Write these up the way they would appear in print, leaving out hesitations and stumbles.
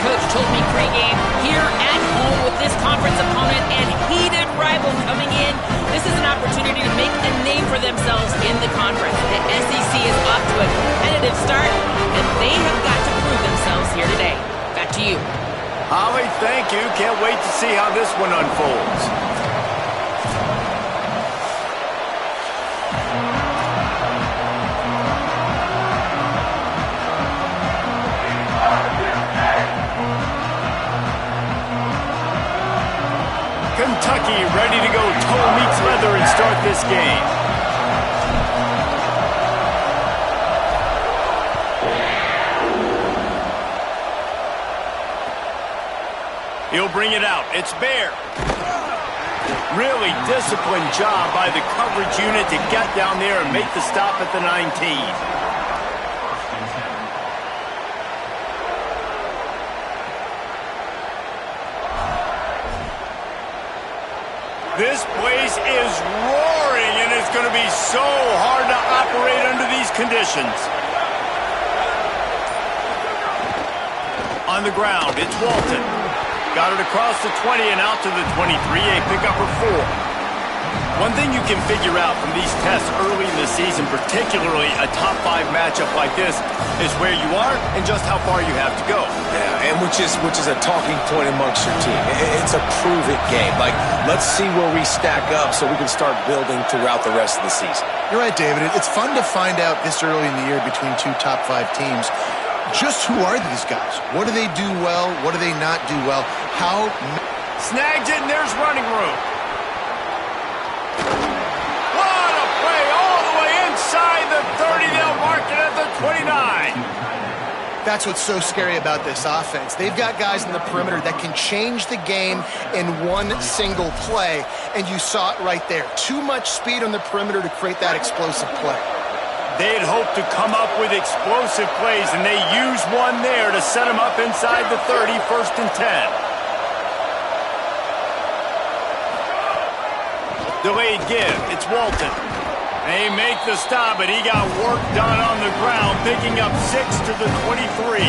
coach told me pregame, here at home with this conference opponent and heated rival coming in, this is an opportunity to make a name for themselves in the conference. The SEC is off to a competitive start, and they have got to prove themselves here today. Back to you. Holly, thank you. Can't wait to see how this one unfolds. Kentucky ready to go toe meets leather and start this game. He'll bring it out. It's Bear. Really disciplined job by the coverage unit to get down there and make the stop at the 19. This place is roaring, and it's going to be so hard to operate under these conditions. On the ground, it's Walton. Got it across the 20 and out to the 23, a pickup of 4. One thing you can figure out from these tests early in the season, particularly a top 5 matchup like this, is where you are and just how far you have to go. Yeah, and which is a talking point amongst your team. It's a prove-it game. Like, let's see where we stack up so we can start building throughout the rest of the season. You're right, David. It's fun to find out this early in the year between two top 5 teams. Just who are these guys? What do they do well? What do they not do well? How... Snags it, and there's running room. What a play all the way inside the 30. They'll mark it at the 29. That's what's so scary about this offense. They've got guys in the perimeter that can change the game in one single play, and you saw it right there. Too much speed on the perimeter to create that explosive play. They had hoped to come up with explosive plays, and they used one there to set them up inside the 30, 1st and 10. Delayed give. It's Walton. They make the stop, but he got work done on the ground, picking up 6 to the 23.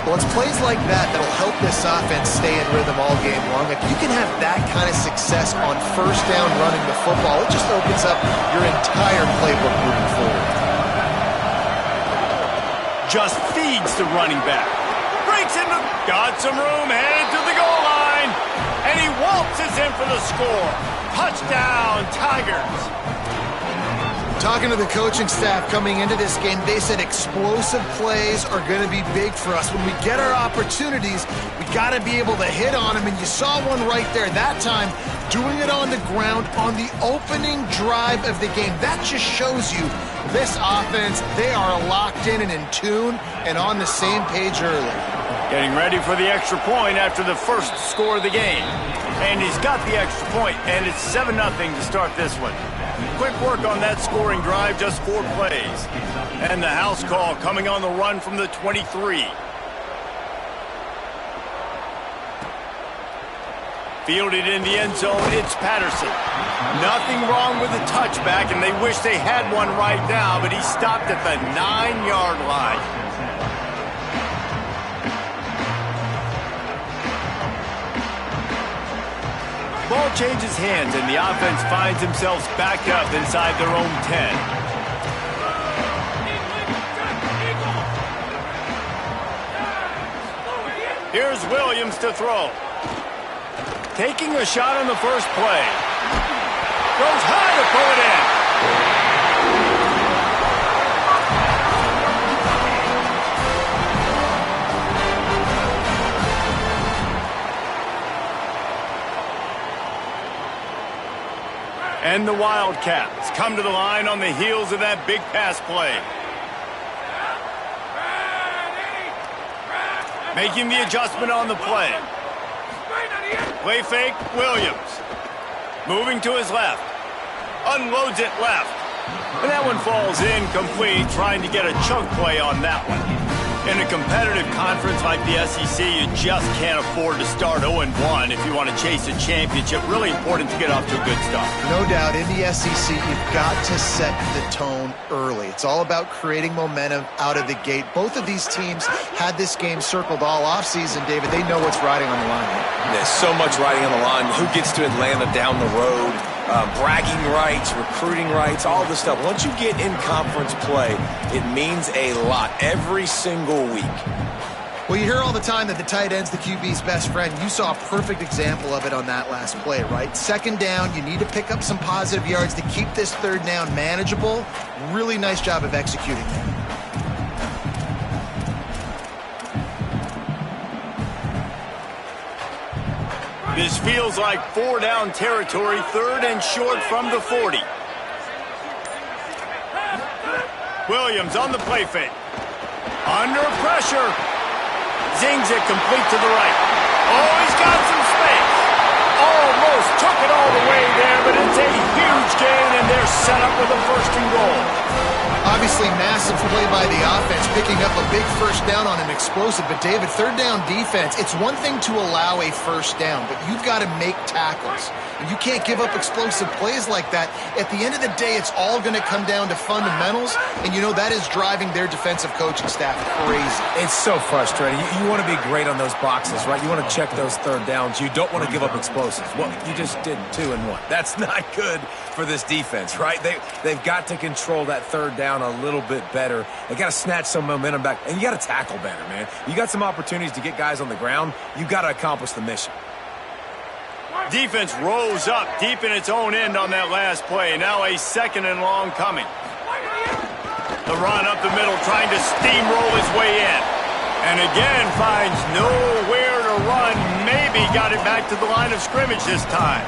Well, it's plays like that that'll help this offense stay in rhythm all game long. If you can have that kind of success on 1st down running the football, it just opens up your entire playbook moving forward. Just feeds the running back. Breaks into... Got some room, headed to the goal line. And he waltzes in for the score. Touchdown, Tigers. Talking to the coaching staff coming into this game, they said explosive plays are going to be big for us. When we get our opportunities, we got to be able to hit on them, and you saw one right there that time, doing it on the ground on the opening drive of the game. That just shows you this offense, they are locked in and in tune and on the same page early. Getting ready for the extra point after the first score of the game. And he's got the extra point, and it's 7-0 to start this one. Quick work on that scoring drive, just 4 plays. And the house call coming on the run from the 23. Fielded in the end zone, it's Patterson. Nothing wrong with the touchback, and they wish they had one right now, but he stopped at the 9-yard line. Ball changes hands, and the offense finds themselves backed up inside their own 10. Here's Williams to throw. Taking a shot on the first play. Goes high to pull it in. And the Wildcats come to the line on the heels of that big pass play. Making the adjustment on the play. Play fake, Williams. Moving to his left. Unloads it left. And that one falls incomplete, trying to get a chunk play on that one. In a competitive conference like the SEC, you just can't afford to start 0-1 if you want to chase a championship. Really important to get off to a good start. No doubt, in the SEC, you've got to set the tone early. It's all about creating momentum out of the gate. Both of these teams had this game circled all offseason, David. They know what's riding on the line here. There's so much riding on the line. Who gets to Atlanta down the road? Bragging rights, recruiting rights, all this stuff. Once you get in conference play, it means a lot every single week. Well, you hear all the time that the tight end's the QB's best friend. You saw a perfect example of it on that last play, right? Second down, you need to pick up some positive yards to keep this third down manageable. Really nice job of executing there. This feels like 4-down territory, 3rd and short from the 40. Williams on the play fake. Under pressure. Zings it complete to the right. Oh, he's got some space. Almost took it all the way there, but it's a huge gain, and they're set up with a 1st and goal. Obviously, massive play by the offense, picking up a big first down on an explosive. But, David, third down defense, it's one thing to allow a first down, but you've got to make tackles. And you can't give up explosive plays like that. At the end of the day, it's all going to come down to fundamentals, and, you know, that is driving their defensive coaching staff crazy. It's so frustrating. You want to be great on those boxes, right? You want to check those third downs. You don't want to give up explosives. Well, you just did 2 and 1. That's not good for this defense, right? They've got to control that third down a little bit better. They got to snatch some momentum back, and you got to tackle better, man. You got some opportunities to get guys on the ground. You got to accomplish the mission. Defense rose up deep in its own end on that last play. Now a 2nd and long coming. The run up the middle, trying to steamroll his way in. And again finds nowhere to run. Maybe got it back to the line of scrimmage this time.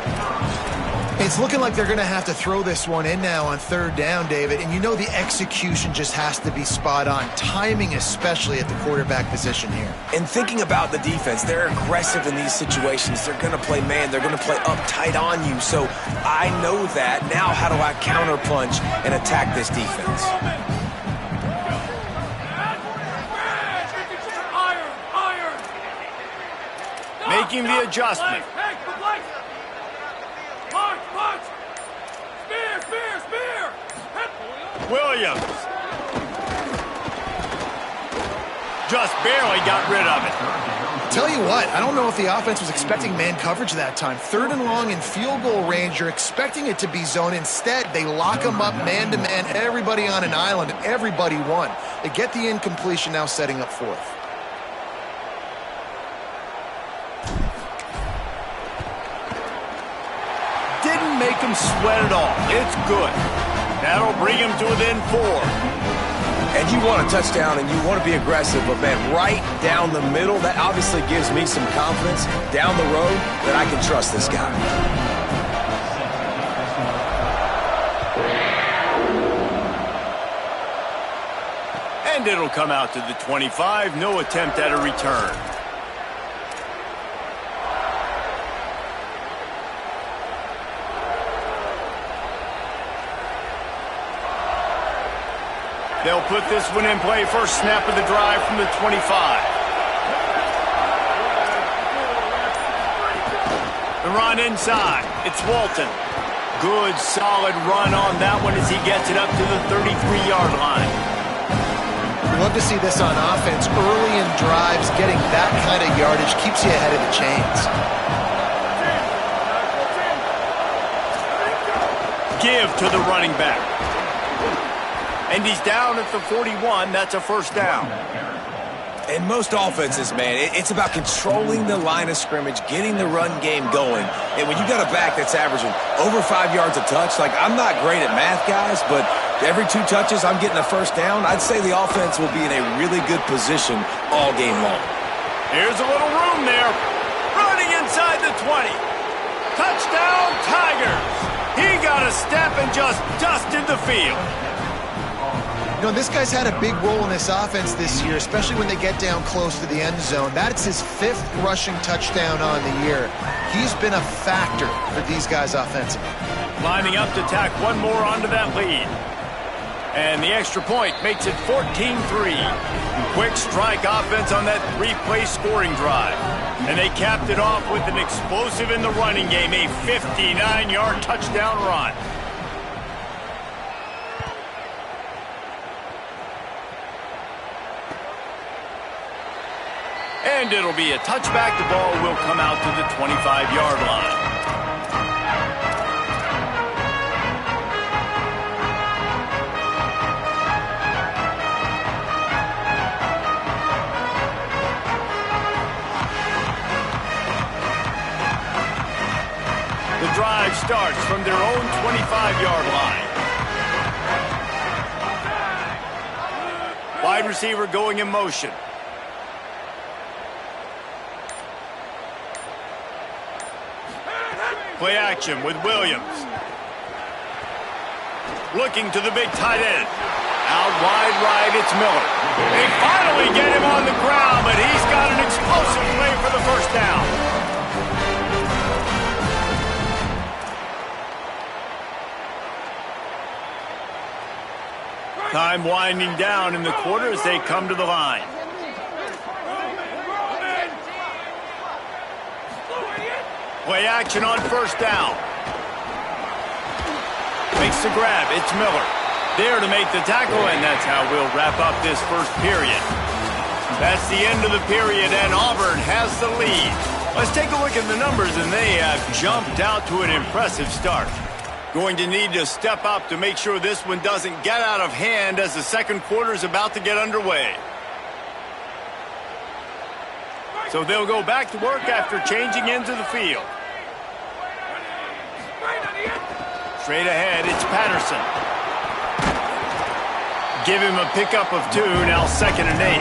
It's looking like they're going to have to throw this one in now on third down, David. And you know the execution just has to be spot on. Timing especially at the quarterback position here. And thinking about the defense, they're aggressive in these situations. They're going to play man. They're going to play up tight on you. So I know that. Now how do I counterpunch and attack this defense? Making the adjustment. Williams. Just barely got rid of it. Tell you what, I don't know if the offense was expecting man coverage that time. 3rd and long in field goal range, you're expecting it to be zone. Instead, they lock them up man-to-man, everybody on an island, and everybody won. They get the incompletion, now setting up 4th. Didn't make him sweat at all. It's good. That'll bring him to within 4. And you want a touchdown and you want to be aggressive, but, man, right down the middle, that obviously gives me some confidence down the road that I can trust this guy. And it'll come out to the 25. No attempt at a return. They'll put this one in play. First snap of the drive from the 25. The run inside. It's Walton. Good, solid run on that one as he gets it up to the 33-yard line. We love to see this on offense. Early in drives, getting that kind of yardage keeps you ahead of the chains. Give to the running back. And he's down at the 41. That's a first down. In most offenses, man, it's about controlling the line of scrimmage, getting the run game going. And when you got a back that's averaging over 5 yards a touch, like, I'm not great at math, guys, but every 2 touches I'm getting a first down, I'd say the offense will be in a really good position all game long. Here's a little room there. Running inside the 20. Touchdown, Tigers. He got a step and just dusted the field. You know, this guy's had a big role in this offense this year, especially when they get down close to the end zone. That's his 5th rushing touchdown on the year. He's been a factor for these guys offensively. Lining up to tack one more onto that lead. And the extra point makes it 14-3. Quick strike offense on that three-play scoring drive. And they capped it off with an explosive in the running game, a 59-yard touchdown run. And it'll be a touchback. The ball will come out to the 25-yard line. The drive starts from their own 25-yard line. Wide receiver going in motion. Play action with Williams. Looking to the big tight end. Out wide right, it's Miller. They finally get him on the ground, but he's got an explosive play for the first down. Time winding down in the quarter as they come to the line. Play action on first down. Makes the grab. It's Miller. There to make the tackle, and that's how we'll wrap up this first period. That's the end of the period, and Auburn has the lead. Let's take a look at the numbers, and they have jumped out to an impressive start. Going to need to step up to make sure this one doesn't get out of hand as the second quarter is about to get underway. So they'll go back to work after changing into the field. Straight ahead, it's Patterson. Give him a pickup of 2, now 2nd and 8.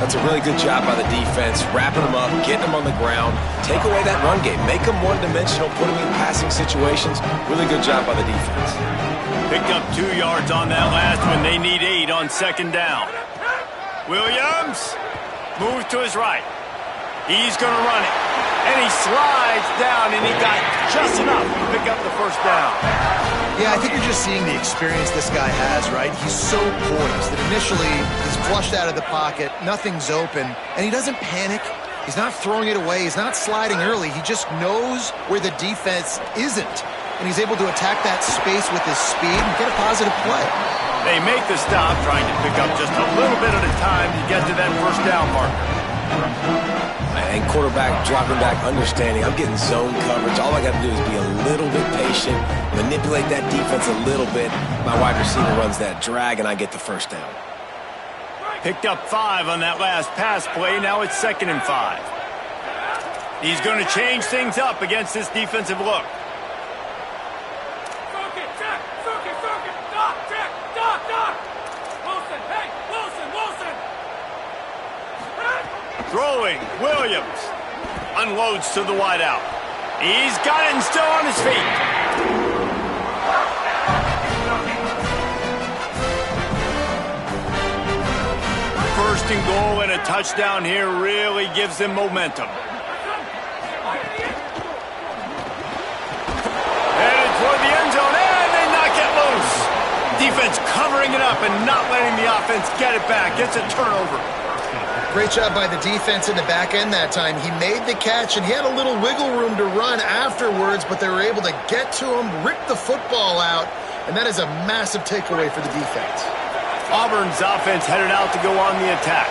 That's a really good job by the defense, wrapping them up, getting them on the ground, take away that run game, make them one-dimensional, put them in passing situations. Really good job by the defense. Picked up 2 yards on that last one. They need 8 on 2nd down. Williams moves to his right. He's going to run it. And he slides down, and he got just enough to pick up the first down. Yeah, I think you're just seeing the experience this guy has, right? He's so poised that initially he's flushed out of the pocket, nothing's open, and he doesn't panic. He's not throwing it away. He's not sliding early. He just knows where the defense isn't, and he's able to attack that space with his speed and get a positive play. They make the stop, trying to pick up just a little bit at a time to get to that first down marker. And quarterback dropping back, understanding I'm getting zone coverage. All I got to do is be a little bit patient, manipulate that defense a little bit. My wide receiver runs that drag, and I get the first down. Picked up 5 on that last pass play. Now it's 2nd and 5. He's going to change things up against this defensive look. Throwing, Williams unloads to the wideout. He's got it and still on his feet. First and goal and a touchdown here really gives them momentum. Headed toward the end zone, and they knock it loose. Defense covering it up and not letting the offense get it back. Gets a turnover. Great job by the defense in the back end that time. He made the catch, and he had a little wiggle room to run afterwards, but they were able to get to him, rip the football out, and that is a massive takeaway for the defense. Auburn's offense headed out to go on the attack.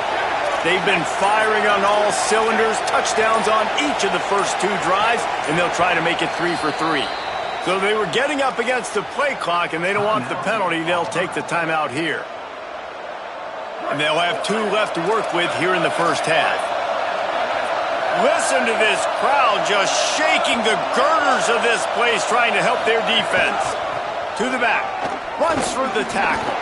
They've been firing on all cylinders, touchdowns on each of the first 2 drives, and they'll try to make it 3 for 3. So they were getting up against the play clock, and they don't want the penalty. They'll take the timeout here. And they'll have 2 left to work with here in the first half. Listen to this crowd just shaking the girders of this place, trying to help their defense. To the back, runs through the tackle.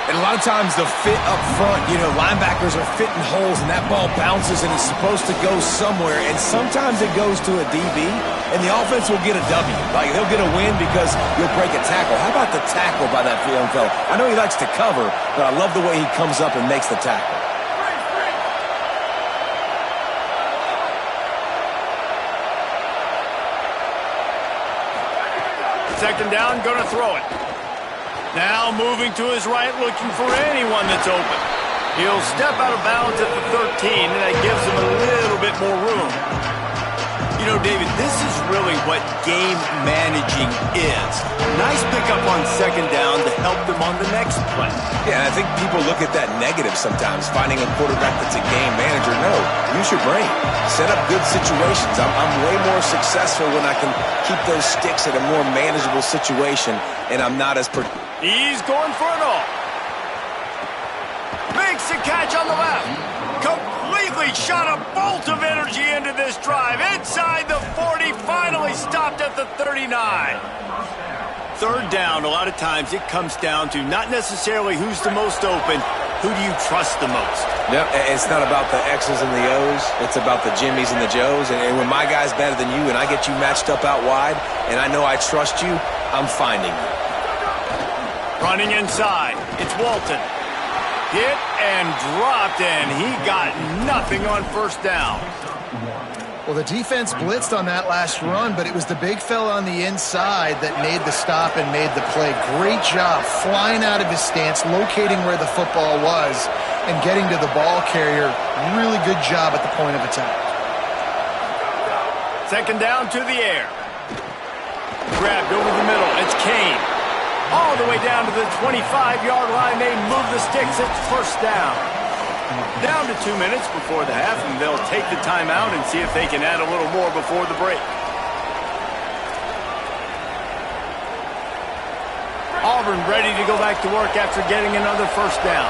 And a lot of times the fit up front, linebackers are fitting holes, and that ball bounces, and it's supposed to go somewhere, and sometimes it goes to a DB, and the offense will get a W. Like, they'll get a win because you'll break a tackle. How about the tackle by that young fella? I know he likes to cover, but I love the way he comes up and makes the tackle. Second down, going to throw it. Now moving to his right, looking for anyone that's open. He'll step out of bounds at the 13, and that gives him a little bit more room. You know, David, this is really what game managing is. Nice pickup on second down to help them on the next play. Yeah, and I think people look at that negative sometimes, finding a quarterback that's a game manager. No, use your brain. Set up good situations. I'm way more successful when I can keep those sticks at a more manageable situation, and I'm not as... He's going for it all. Makes the catch on the left. Completely shot a bolt of energy into this drive. Inside the 40, finally stopped at the 39. Third down, a lot of times it comes down to not necessarily who's the most open, who do you trust the most? Yep, it's not about the X's and the O's. It's about the Jimmies and the Joes. And when my guy's better than you and I get you matched up out wide and I know I trust you, I'm finding you. Running inside, it's Walton. Hit and dropped, and he got nothing on first down. Well, the defense blitzed on that last run, but it was the big fella on the inside that made the stop and made the play. Great job flying out of his stance, locating where the football was, and getting to the ball carrier. Really good job at the point of attack. Second down to the air. Grabbed over the middle. It's Kane. All the way down to the 25-yard line. They move the sticks. It's first down. Down to 2 minutes before the half, and they'll take the timeout and see if they can add a little more before the break. Auburn ready to go back to work after getting another first down.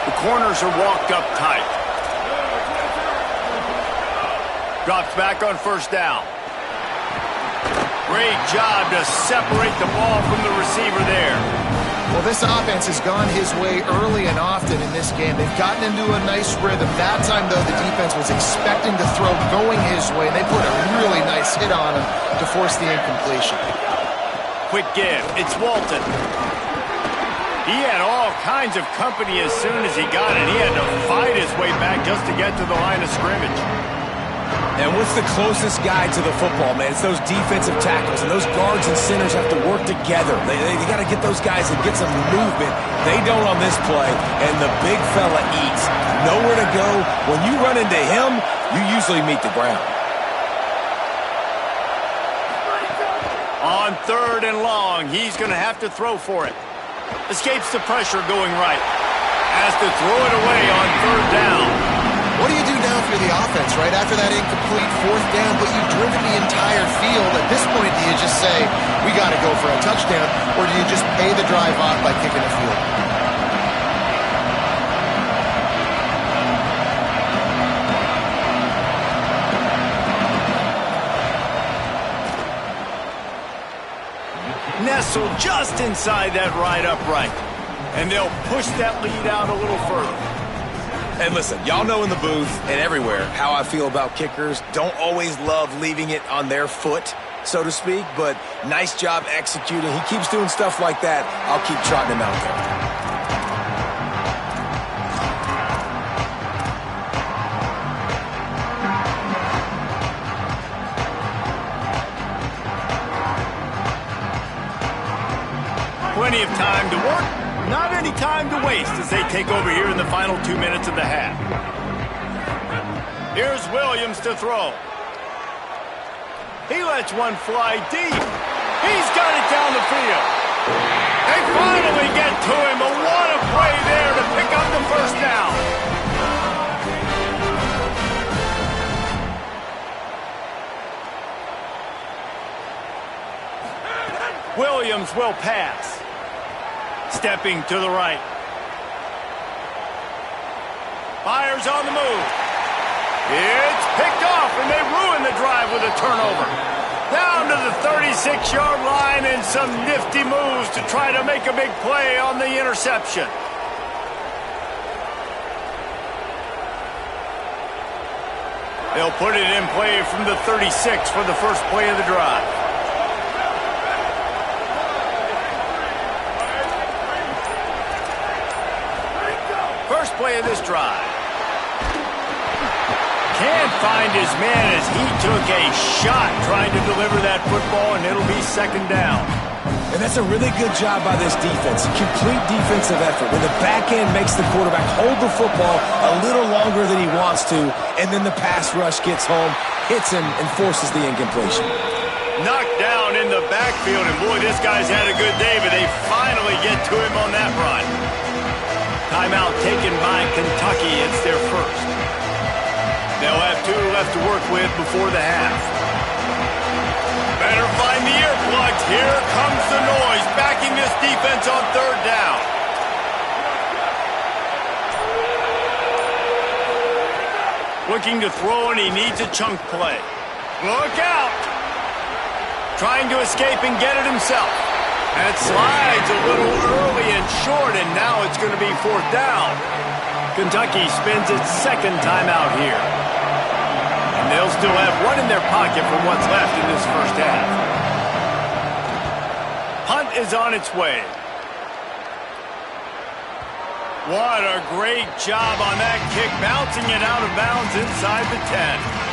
The corners are walked up tight. Drops back on first down. Great job to separate the ball from the receiver there. Well, this offense has gone his way early and often in this game. They've gotten into a nice rhythm. That time, though, the defense was expecting to throw going his way, and they put a really nice hit on him to force the incompletion. Quick give. It's Walton. He had all kinds of company as soon as he got it. He had to fight his way back just to get to the line of scrimmage. And what's the closest guy to the football, man? It's those defensive tackles, and those guards and centers have to work together. They got to get those guys and get some movement. They don't on this play, and the big fella eats. Nowhere to go. When you run into him, you usually meet the ground. On third and long, he's going to have to throw for it. Escapes the pressure going right. Has to throw it away on third down. What do you do now for the offense, right? After that incomplete fourth down, but you've driven the entire field. At this point, do you just say, we got to go for a touchdown, or do you just pay the drive off by kicking a field? Nestled just inside that right upright. And they'll push that lead out a little further. And listen, y'all know in the booth and everywhere how I feel about kickers. Don't always love leaving it on their foot, so to speak, but nice job executing. He keeps doing stuff like that. I'll keep trotting him out there. Plenty of time to work. Not any time to waste as they take over here in the final 2 minutes of the half. Here's Williams to throw. He lets one fly deep. He's got it down the field. They finally get to him, but what a play there to pick up the first down. Williams will pass. Stepping to the right. Fires on the move. It's picked off, and they ruin the drive with a turnover. Down to the 36-yard line and some nifty moves to try to make a big play on the interception. They'll put it in play from the 36 for the first play of the drive. First play of this drive. Can't find his man as he took a shot trying to deliver that football, and it'll be second down. And that's a really good job by this defense. Complete defensive effort. When the back end makes the quarterback hold the football a little longer than he wants to, and then the pass rush gets home, hits him, and forces the incompletion. Knocked down in the backfield, and boy, this guy's had a good day, but they finally get to him on that run. Timeout taken by Kentucky. It's their first. They'll have 2 left to work with before the half. Better find the earplugs. Here comes the noise, backing this defense on 3rd down. Looking to throw, and he needs a chunk play. Look out! Trying to escape and get it himself. That slides a little early and short, and now it's going to be 4th down. Kentucky spends its 2nd timeout here. And they'll still have 1 in their pocket from what's left in this first half. Punt is on its way. What a great job on that kick, bouncing it out of bounds inside the 10.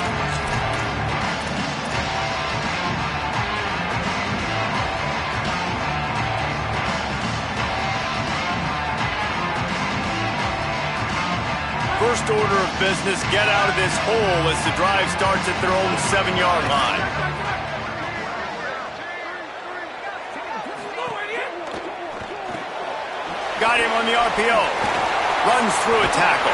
First order of business, get out of this hole as the drive starts at their own 7-yard line. Got him on the RPO. Runs through a tackle.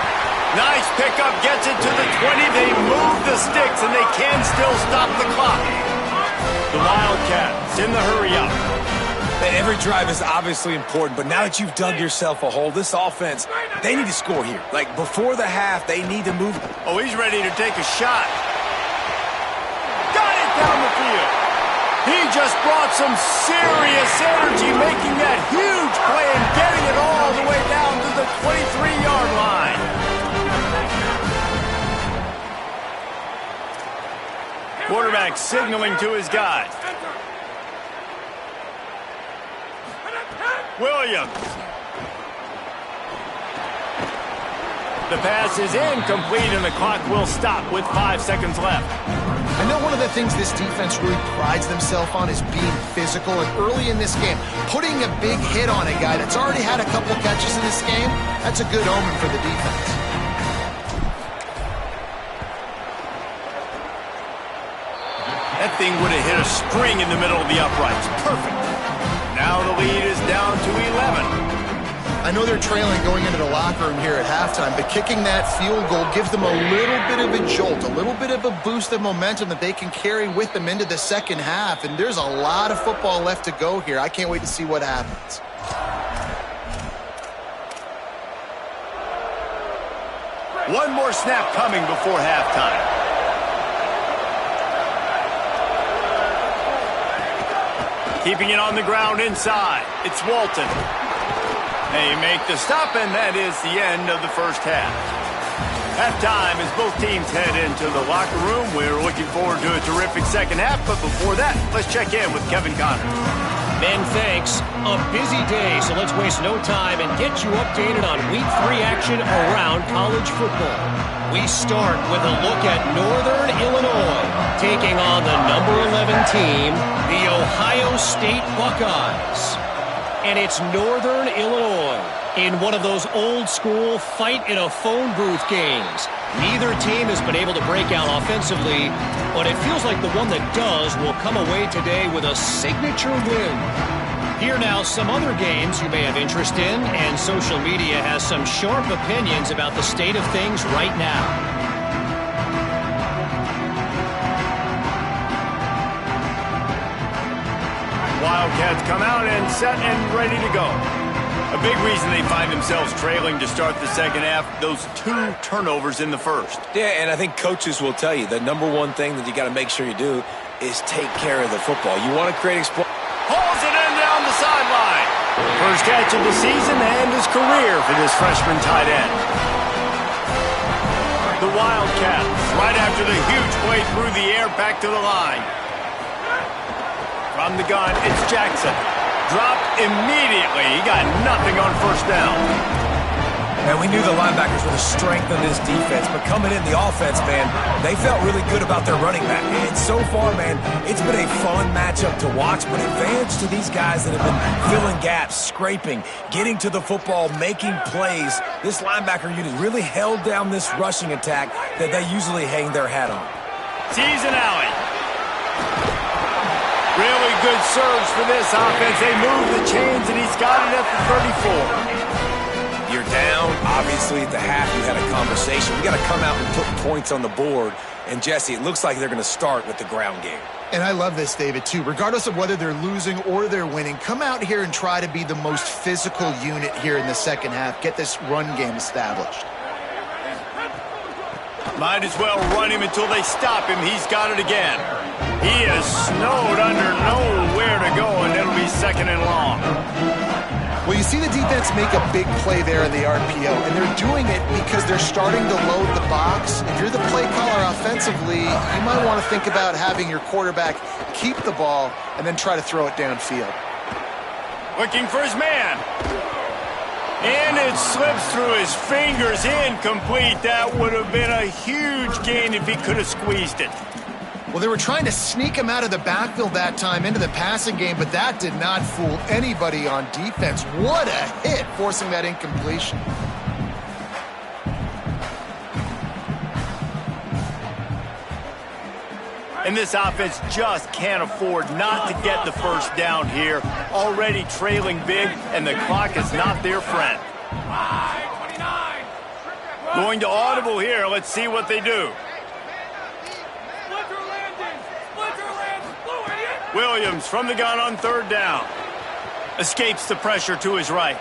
Nice pickup, gets it to the 20. They move the sticks, and they can still stop the clock. The Wildcats in the hurry-up. Every drive is obviously important, but now that you've dug yourself a hole, this offense, they need to score here. Like, before the half, they need to move. Oh, he's ready to take a shot. Got it down the field. He just brought some serious energy, making that huge play and getting it all the way down to the 23-yard line. Quarterback signaling to his guys. Williams. The pass is incomplete, and the clock will stop with 5 seconds left. I know one of the things this defense really prides themselves on is being physical, and early in this game, putting a big hit on a guy that's already had a couple catches in this game, that's a good omen for the defense. That thing would have hit a string in the middle of the uprights. Perfect. Now the lead is down to 11. I know they're trailing going into the locker room here at halftime, but kicking that field goal gives them a little bit of a jolt, a little bit of a boost of momentum that they can carry with them into the second half, and there's a lot of football left to go here. I can't wait to see what happens. One more snap coming before halftime. Keeping it on the ground inside. It's Walton. They make the stop, and that is the end of the first half. Halftime as both teams head into the locker room. We're looking forward to a terrific second half, but before that, let's check in with Kevin Connors. Ben, thanks. A busy day, so let's waste no time and get you updated on Week 3 action around college football. We start with a look at Northern Illinois taking on the number 11 team, the Ohio State Buckeyes. And it's Northern Illinois in one of those old-school fight-in-a-phone-booth games. Neither team has been able to break out offensively, but it feels like the one that does will come away today with a signature win. Here now, some other games you may have interest in, and social media has some sharp opinions about the state of things right now. Wildcats come out and set and ready to go. A big reason they find themselves trailing to start the second half, those 2 turnovers in the first. Yeah, and I think coaches will tell you the number one thing that you got to make sure you do is take care of the football. You want to create explosion. Pulls it in down the sideline. First catch of the season and his career for this freshman tight end. The Wildcats, right after the huge play through the air, back to the line. From the gun, it's Jackson. Dropped immediately. He got nothing on first down. And we knew the linebackers were the strength of this defense, but coming in the offense, man, they felt really good about their running back. And so far, man, it's been a fun matchup to watch, but advantage to these guys that have been filling gaps, scraping, getting to the football, making plays. This linebacker unit really held down this rushing attack that they usually hang their hat on. Season alley. Really good surge for this offense. They move the chains, and he's got it at the 34. You're down. Obviously, at the half, you had a conversation. We got to come out and put points on the board. And, Jesse, it looks like they're going to start with the ground game. And I love this, David, too. Regardless of whether they're losing or they're winning, come out here and try to be the most physical unit here in the second half. Get this run game established. Might as well run him until they stop him. He's got it again. He is snowed under nowhere to go, and it'll be second and long. Well, you see the defense make a big play there in the RPO, and they're doing it because they're starting to load the box. If you're the play caller offensively, you might want to think about having your quarterback keep the ball and then try to throw it downfield. Looking for his man. And it slips through his fingers, incomplete. That would have been a huge gain if he could have squeezed it. Well, they were trying to sneak him out of the backfield that time into the passing game, but that did not fool anybody on defense. What a hit, forcing that incompletion. And this offense just can't afford not to get the first down here. Already trailing big, and the clock is not their friend. Going to audible here. Let's see what they do. Williams from the gun on third down. Escapes the pressure to his right.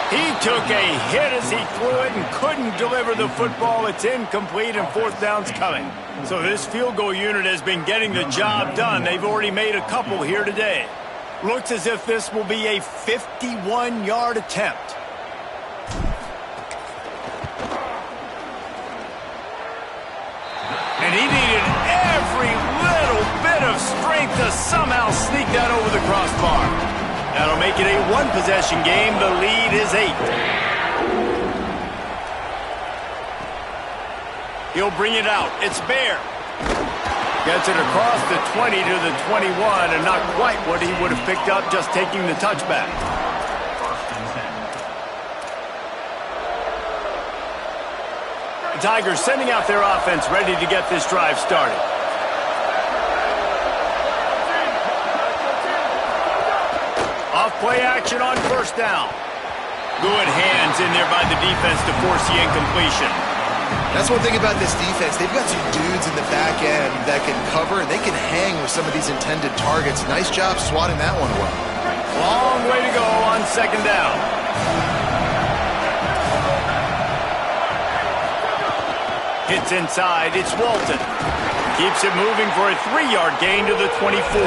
He took a hit as he threw it and couldn't deliver the football. It's incomplete and fourth down's coming. So this field goal unit has been getting the job done. They've already made a couple here today. Looks as if this will be a 51-yard attempt. And he needed every little bit of strength to somehow sneak that over the crossbar. That'll make it a one-possession game. The lead is 8. He'll bring it out. It's Bear. Gets it across the 20 to the 21, and not quite what he would have picked up just taking the touchback. The Tigers sending out their offense, ready to get this drive started. Off play action on first down. Good hands in there by the defense to force the incompletion. That's one thing about this defense. They've got some dudes in the back end that can cover, and they can hang with some of these intended targets. Nice job swatting that one away. Long way to go on second down. Hits inside. It's Walton. Keeps it moving for a 3-yard gain to the 24.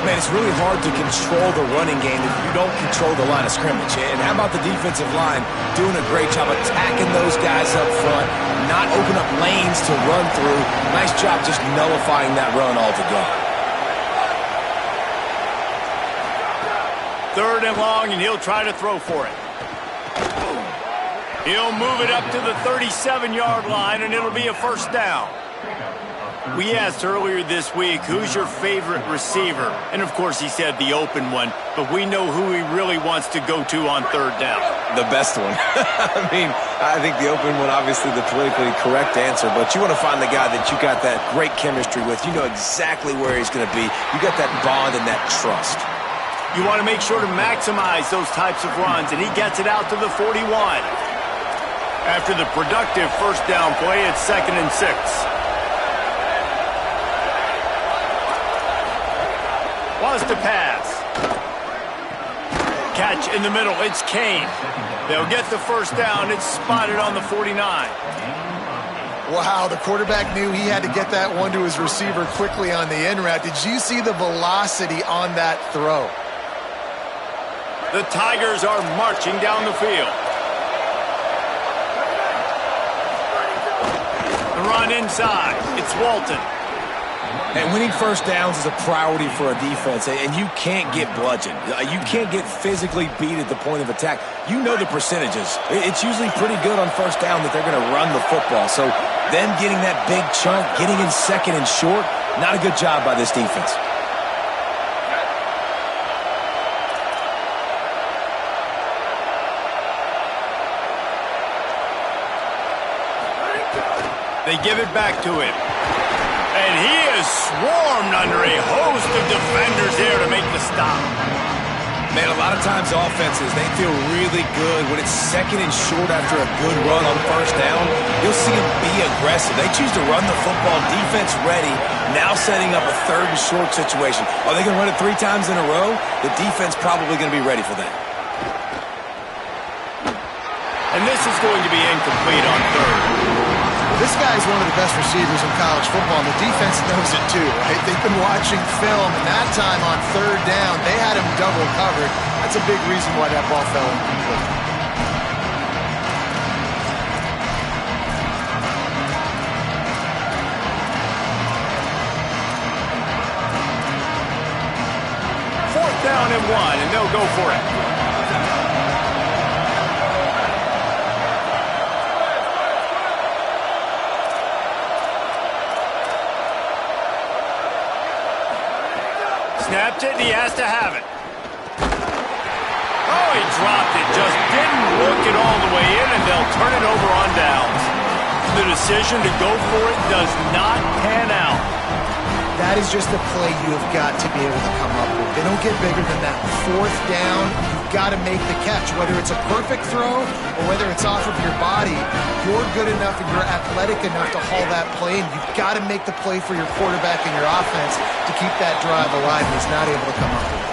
Man, it's really hard to control the running game if you don't control the line of scrimmage. And how about the defensive line doing a great job attacking those guys up front, not open up lanes to run through. Nice job just nullifying that run altogether. Third and long, and he'll try to throw for it. He'll move it up to the 37-yard line, and it'll be a first down. We asked earlier this week, who's your favorite receiver? And, of course, he said the open one, but we know who he really wants to go to on third down. The best one. I mean, I think the open one, obviously the politically correct answer, but you want to find the guy that you got that great chemistry with. You know exactly where he's going to be. You got that bond and that trust. You want to make sure to maximize those types of runs, and he gets it out to the 41. After the productive first down play, it's 2nd and 6. Wants to pass. Catch in the middle. It's Kane. They'll get the first down. It's spotted on the 49. Wow, the quarterback knew he had to get that one to his receiver quickly on the in route. Did you see the velocity on that throw? The Tigers are marching down the field. The run inside. It's Walton. And winning first downs is a priority for a defense, and you can't get bludgeoned. You can't get physically beat at the point of attack. You know the percentages. It's usually pretty good on first down that they're going to run the football. So them getting that big chunk, getting in second and short, not a good job by this defense. They give it back to him. And he is swarmed under a host of defenders there to make the stop. Man, a lot of times offenses, they feel really good when it's second and short after a good run on first down. You'll see them be aggressive. They choose to run the football, defense ready, now setting up a third and short situation. Are they going to run it 3 times in a row? The defense probably going to be ready for that. And this is going to be incomplete on third. This guy is one of the best receivers in college football, and the defense knows it too, right? They've been watching film, and that time on third down, they had him double covered. That's a big reason why that ball fell incomplete. Fourth down and 1, and they'll go for it. Snapped it, and he has to have it. Oh, he dropped it. Just didn't look it all the way in, and they'll turn it over on downs. The decision to go for it does not pan out. That is just a play you have got to be able to come up with. They don't get bigger than that. Fourth down, you've got to make the catch. Whether it's a perfect throw or whether it's off of your body, you're good enough and you're athletic enough to haul that play, and you've got to make the play for your quarterback and your offense to keep that drive alive, and he's not able to come up with it.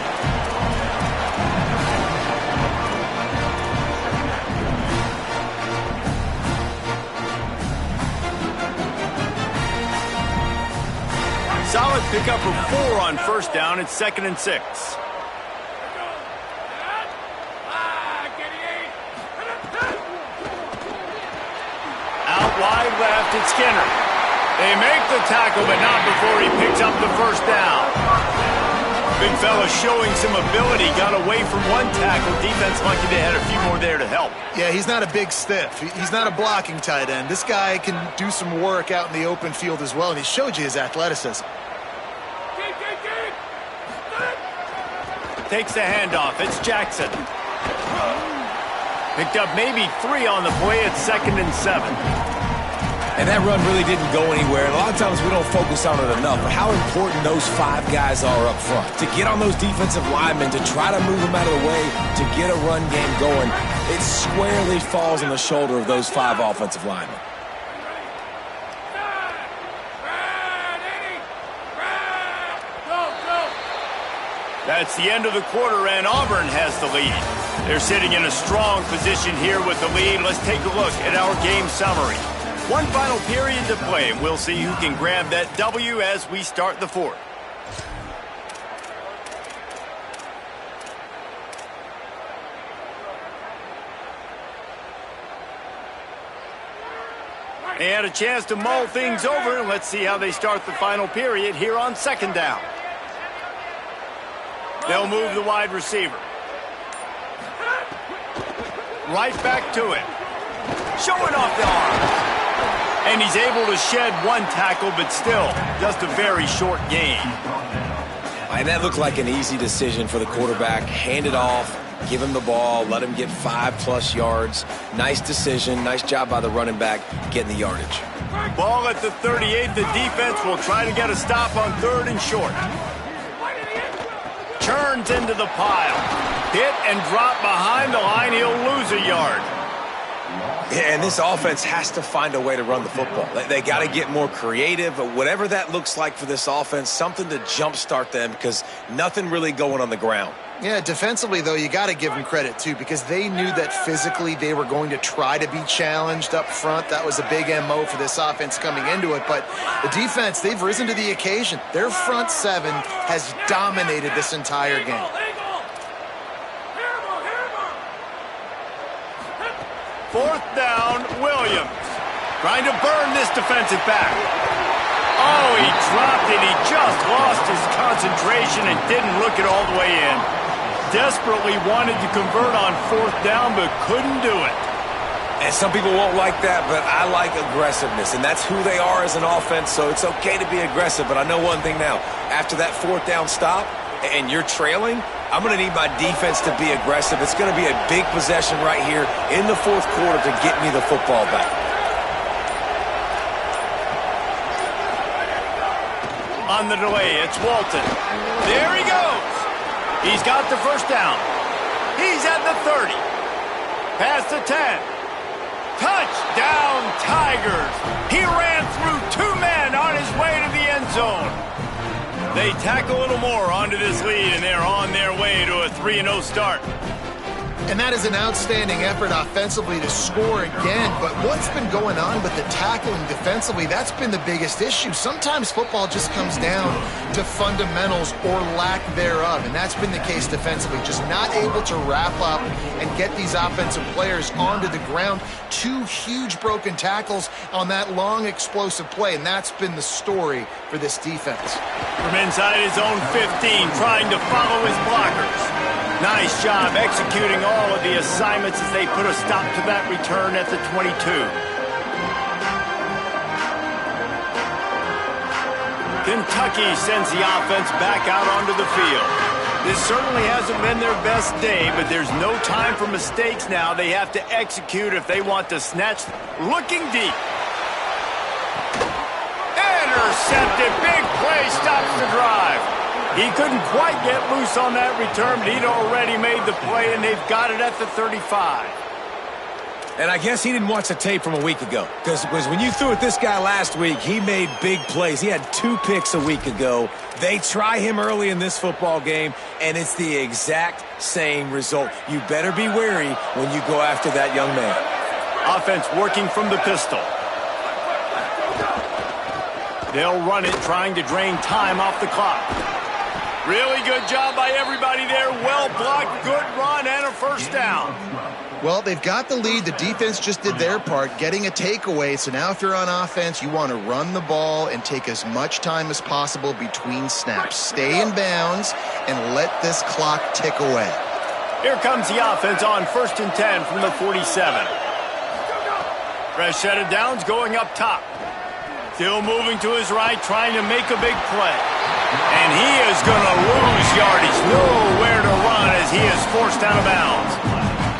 Solid pickup of 4 on first down. It's 2nd and 6. Out wide left, it's Skinner. They make the tackle, but not before he picks up the first down. Big fella showing some ability. Got away from one tackle. Defense lucky they had a few more there to help. Yeah, he's not a big stiff. He's not a blocking tight end. This guy can do some work out in the open field as well, and he showed you his athleticism. Takes the handoff. It's Jackson. Picked up maybe 3 on the play. It's 2nd and 7. And that run really didn't go anywhere. And a lot of times we don't focus on it enough, but how important those 5 guys are up front. To get on those defensive linemen, to try to move them out of the way, to get a run game going, it squarely falls on the shoulder of those 5 offensive linemen. That's the end of the quarter, and Auburn has the lead. They're sitting in a strong position here with the lead. Let's take a look at our game summary. One final period to play, and we'll see who can grab that W as we start the 4th. They had a chance to mull things over. Let's see how they start the final period here on 2nd down. They'll move the wide receiver. Right back to it. Showing off the arm. And he's able to shed 1 tackle, but still just a very short gain. And that looked like an easy decision for the quarterback. Hand it off, give him the ball, let him get 5+ yards. Nice decision. Nice job by the running back getting the yardage. Ball at the 38. The defense will try to get a stop on 3rd and short. Turns into the pile. Hit and drop behind the line. He'll lose a yard. Yeah, and this offense has to find a way to run the football. They got to get more creative, but whatever that looks like for this offense, something to jumpstart them because nothing really going on the ground. Yeah, defensively, though, you got to give them credit, too, because they knew that physically they were going to try to be challenged up front. That was a big MO for this offense coming into it. But the defense, they've risen to the occasion. Their front 7 has dominated this entire game. Fourth down, Williams. Trying to burn this defensive back. Oh, he dropped it. He concentration and didn't look it all the way in. Desperately wanted to convert on 4th down, but couldn't do it. And some people won't like that, but I like aggressiveness, and that's who they are as an offense, so it's okay to be aggressive. But I know one thing now. After that 4th down stop and you're trailing, I'm going to need my defense to be aggressive. It's going to be a big possession right here in the 4th quarter to get me the football back. On the delay, it's Walton. There he goes. He's got the 1st down. He's at the 30. Past the 10. Touchdown, Tigers. He ran through 2 men on his way to the end zone. They tack a little more onto this lead, and they're on their way to a 3-0 start. And that is an outstanding effort offensively to score again. But what's been going on with the tackling defensively, that's been the biggest issue. Sometimes football just comes down to fundamentals or lack thereof. And that's been the case defensively. Just not able to wrap up and get these offensive players onto the ground. 2 huge broken tackles on that long explosive play. And that's been the story for this defense. From inside his own 15, trying to follow his blockers. Nice job executing all of the assignments as they put a stop to that return at the 22. Kentucky sends the offense back out onto the field. This certainly hasn't been their best day, but there's no time for mistakes now. They have to execute if they want to snatch. Looking deep. Intercepted. Big play stops the drive. He couldn't quite get loose on that return, but he'd already made the play, and they've got it at the 35. And I guess he didn't watch the tape from a week ago, because when you threw at this guy last week, he made big plays. He had 2 picks a week ago. They try him early in this football game, and it's the exact same result. You better be wary when you go after that young man. Offense working from the pistol. They'll run it, trying to drain time off the clock. Really good job by everybody there. Well blocked, good run, and a 1st down. Well, they've got the lead. The defense just did their part, getting a takeaway. So now if you're on offense, you want to run the ball and take as much time as possible between snaps. Stay in bounds and let this clock tick away. Here comes the offense on 1st and 10 from the 47. Fresh set of downs going up top. Still moving to his right, trying to make a big play. And he is going to lose yardage. Nowhere to run as he is forced out of bounds.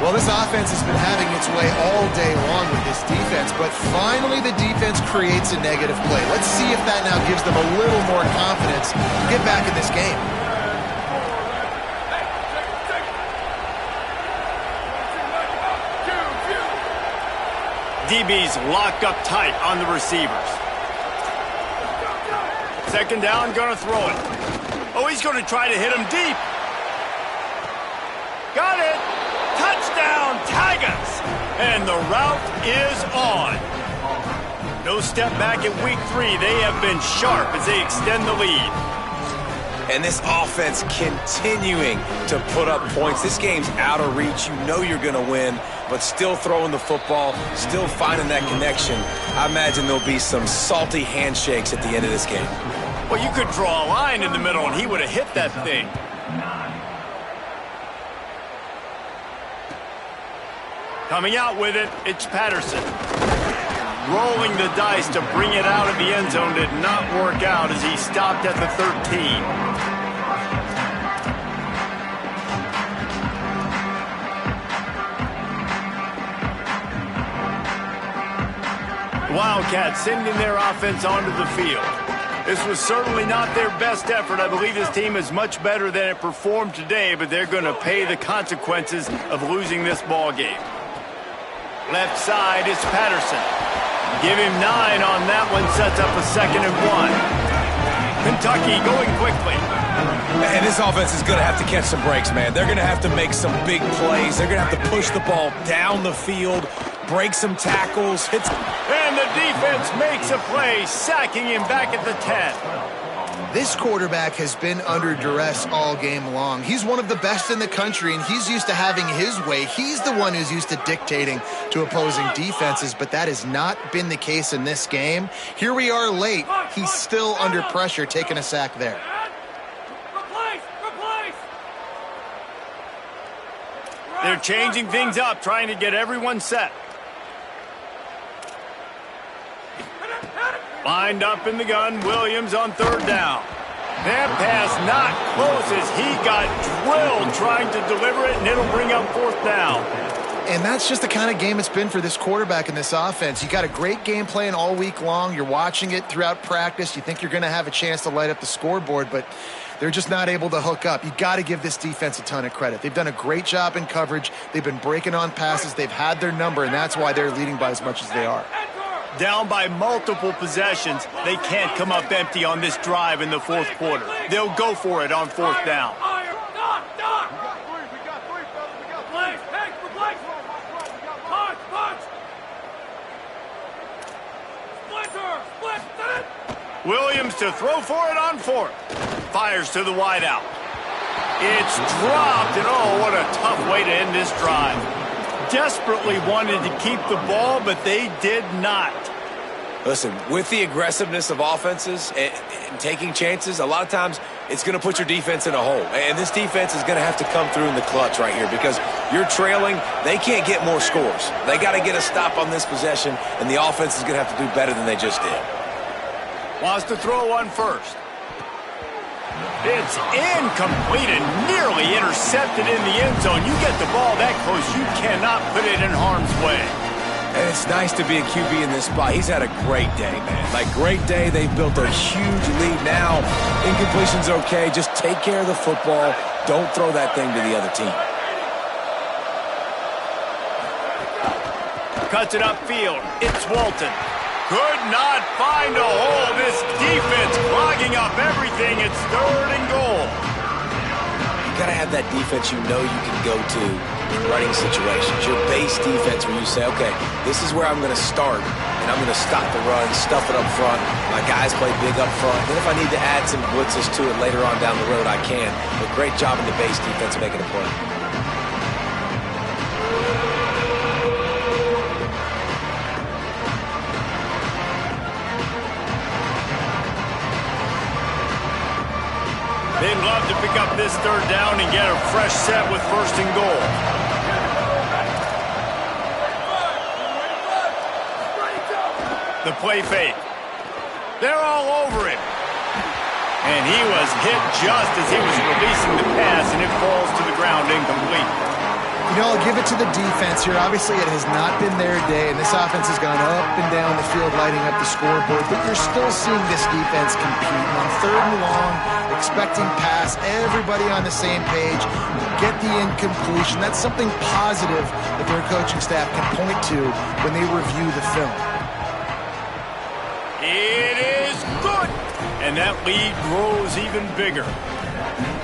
Well, this offense has been having its way all day long with this defense, but finally the defense creates a negative play. Let's see if that now gives them a little more confidence to get back in this game. DB's locked up tight on the receivers. 2nd down, going to throw it. Oh, he's going to try to hit him deep. Got it. Touchdown, Tigers. And the route is on. No step back in week 3. They have been sharp as they extend the lead. And this offense continuing to put up points. This game's out of reach. You know you're going to win, but still throwing the football, still finding that connection. I imagine there'll be some salty handshakes at the end of this game. Well, you could draw a line in the middle, and he would have hit that thing. Coming out with it, it's Patterson. Rolling the dice to bring it out of the end zone did not work out as he stopped at the 13. Wildcats sending their offense onto the field. This was certainly not their best effort. I believe this team is much better than it performed today, but they're going to pay the consequences of losing this ball game. Left side is Patterson. Give him 9 on that one, sets up a 2nd and 1. Kentucky going quickly. And this offense is going to have to catch some breaks, man. They're going to have to make some big plays. They're going to have to push the ball down the field, break some tackles. And the defense makes a play, sacking him back at the 10. This quarterback has been under duress all game long. He's one of the best in the country, and he's used to having his way. He's the one who's used to dictating to opposing defenses, but that has not been the case in this game. Here we are late. He's still under pressure, taking a sack there. They're changing things up, trying to get everyone set. Lined up in the gun, Williams on third down. That pass not close as he got drilled trying to deliver it, and it'll bring up fourth down. And that's just the kind of game it's been for this quarterback in this offense. You got a great game plan all week long. You're watching it throughout practice. You think you're going to have a chance to light up the scoreboard, but they're just not able to hook up. You got to give this defense a ton of credit. They've done a great job in coverage. They've been breaking on passes. They've had their number, and that's why they're leading by as much as they are. Down by multiple possessions, they can't come up empty on this drive in the fourth quarter. They'll go for it on fourth down. Williams to throw for it on fourth. Fires to the wideout. It's dropped, and oh, what a tough way to end this drive. Desperately wanted to keep the ball, but they did not. Listen, with the aggressiveness of offenses and taking chances, a lot of times it's going to put your defense in a hole. And this defense is going to have to come through in the clutch right here because you're trailing. They can't get more scores. They got to get a stop on this possession, and the offense is going to have to do better than they just did. Wants to throw on first. It's incomplete and nearly intercepted in the end zone. You get the ball that close, you cannot put it in harm's way. And it's nice to be a QB in this spot. He's had a great day, man. Like, great day. They've built a huge lead now. Incompletion's okay. Just take care of the football. Don't throw that thing to the other team. Cuts it upfield. It's Walton. Could not find a hole. This defense clogging up everything. It's third and goal. You got to have that defense you know you can go to in running situations. Your base defense where you say, okay, this is where I'm going to start, and I'm going to stop the run, stuff it up front. My guys play big up front. Then if I need to add some blitzes to it later on down the road, I can. But great job in the base defense making a play. They'd love to pick up this third down and get a fresh set with first and goal. The play fake. They're all over him. And he was hit just as he was releasing the pass, and it falls to the ground incomplete. You know, I'll give it to the defense here. Obviously, it has not been their day, and this offense has gone up and down the field lighting up the scoreboard, but you're still seeing this defense compete. On third and long, expecting pass, everybody on the same page, get the incompletion. That's something positive that their coaching staff can point to when they review the film. It is good, and that lead grows even bigger.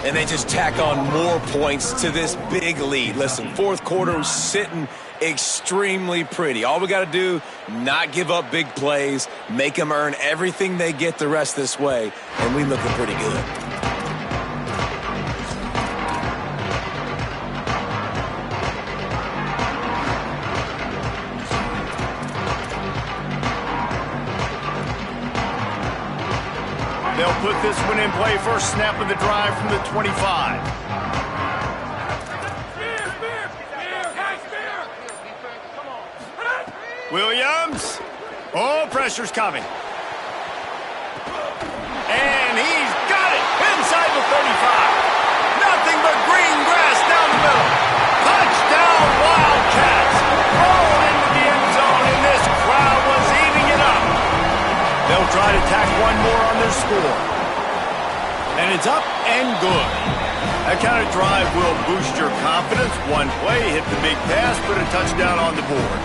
And they just tack on more points to this big lead. Listen, fourth quarter is sitting extremely pretty. All we got to do, not give up big plays, make them earn everything they get the rest this way, and we looking pretty good. They'll put this one in play. First snap of the drive from the 25. Williams. Oh, pressure's coming. And he's got it inside the 35. Nothing but green grass down the middle. Touchdown, Wildcats. Roll into the end zone, and this crowd was eating it up. They'll try to tack one more on their score. And it's up and good. That kind of drive will boost your confidence. One play, hit the big pass, put a touchdown on the board.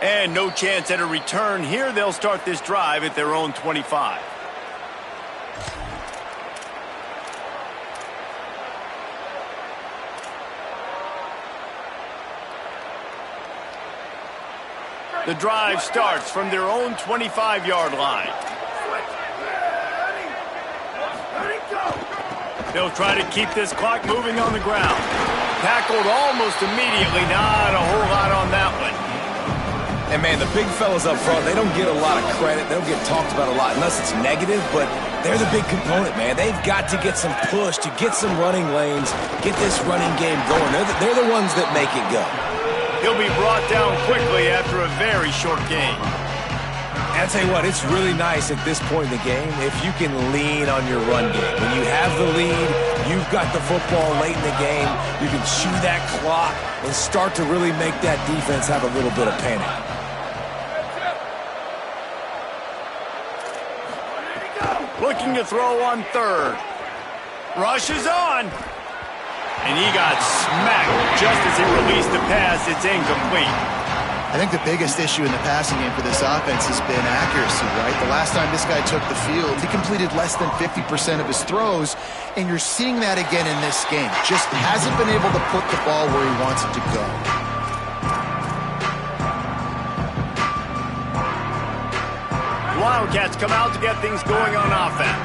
And no chance at a return here. They'll start this drive at their own 25. The drive starts from their own 25-yard line. They'll try to keep this clock moving on the ground. Tackled almost immediately. Not a whole lot on that one. And, man, the big fellas up front, they don't get a lot of credit. They don't get talked about a lot unless it's negative, but they're the big component, man. They've got to get some push, to get some running lanes, get this running game going. They're the ones that make it go. He'll be brought down quickly after a very short game. And I'll tell you what, it's really nice at this point in the game if you can lean on your run game. When you have the lead, you've got the football late in the game, you can chew that clock and start to really make that defense have a little bit of panic. Looking to throw on third. Rush is on. And he got smacked just as he released the pass. It's incomplete. I think the biggest issue in the passing game for this offense has been accuracy, right? The last time this guy took the field, he completed less than 50% of his throws, and you're seeing that again in this game. Just hasn't been able to put the ball where he wants it to go. Wildcats come out to get things going on offense.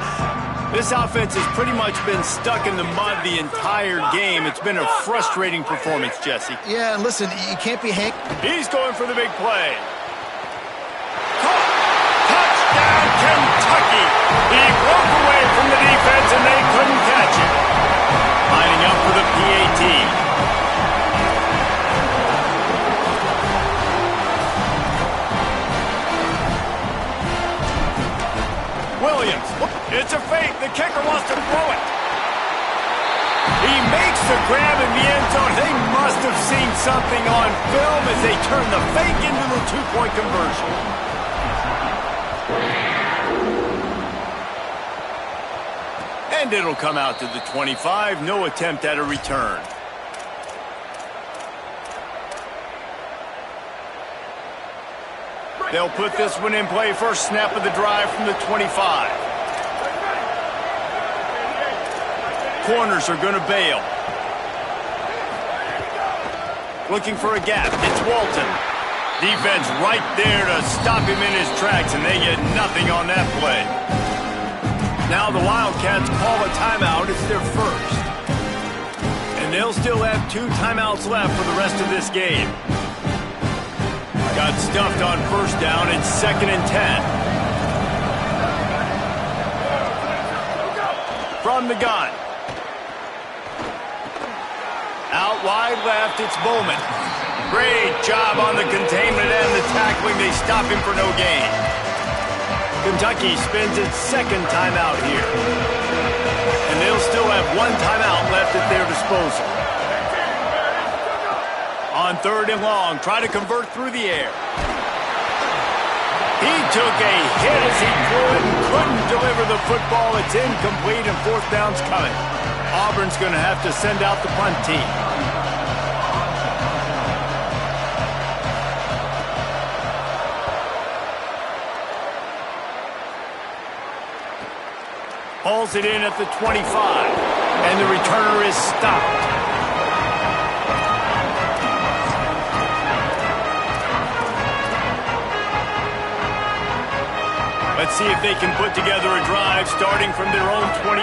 This offense has pretty much been stuck in the mud the entire game. It's been a frustrating performance, Jesse. Yeah, and listen, you can't be He's going for the big play. Touchdown, Kentucky! He broke away from the defense and they couldn't catch it. Lining up for the PAT. Williams, it's a fake. The kicker wants to throw it. He makes the grab in the end zone. They must have seen something on film as they turn the fake into the two-point conversion. And it'll come out to the 25. No attempt at a return. They'll put this one in play. First snap of the drive from the 25. Corners are going to bail. Looking for a gap. It's Walton. Defense right there to stop him in his tracks, and they get nothing on that play. Now the Wildcats call a timeout. It's their first. And they'll still have 2 timeouts left for the rest of this game. Got stuffed on first down. It's 2nd and 10. From the gun. Out wide left, it's Bowman. Great job on the containment and the tackling. They stop him for no gain. Kentucky spends its 2nd timeout here. And they'll still have 1 timeout left at their disposal. On 3rd and long, try to convert through the air. He took a hit as he threw it and couldn't deliver the football. It's incomplete and 4th down's coming. Auburn's going to have to send out the punt team. Hauls it in at the 25, and the returner is stopped. Let's see if they can put together a drive starting from their own 28.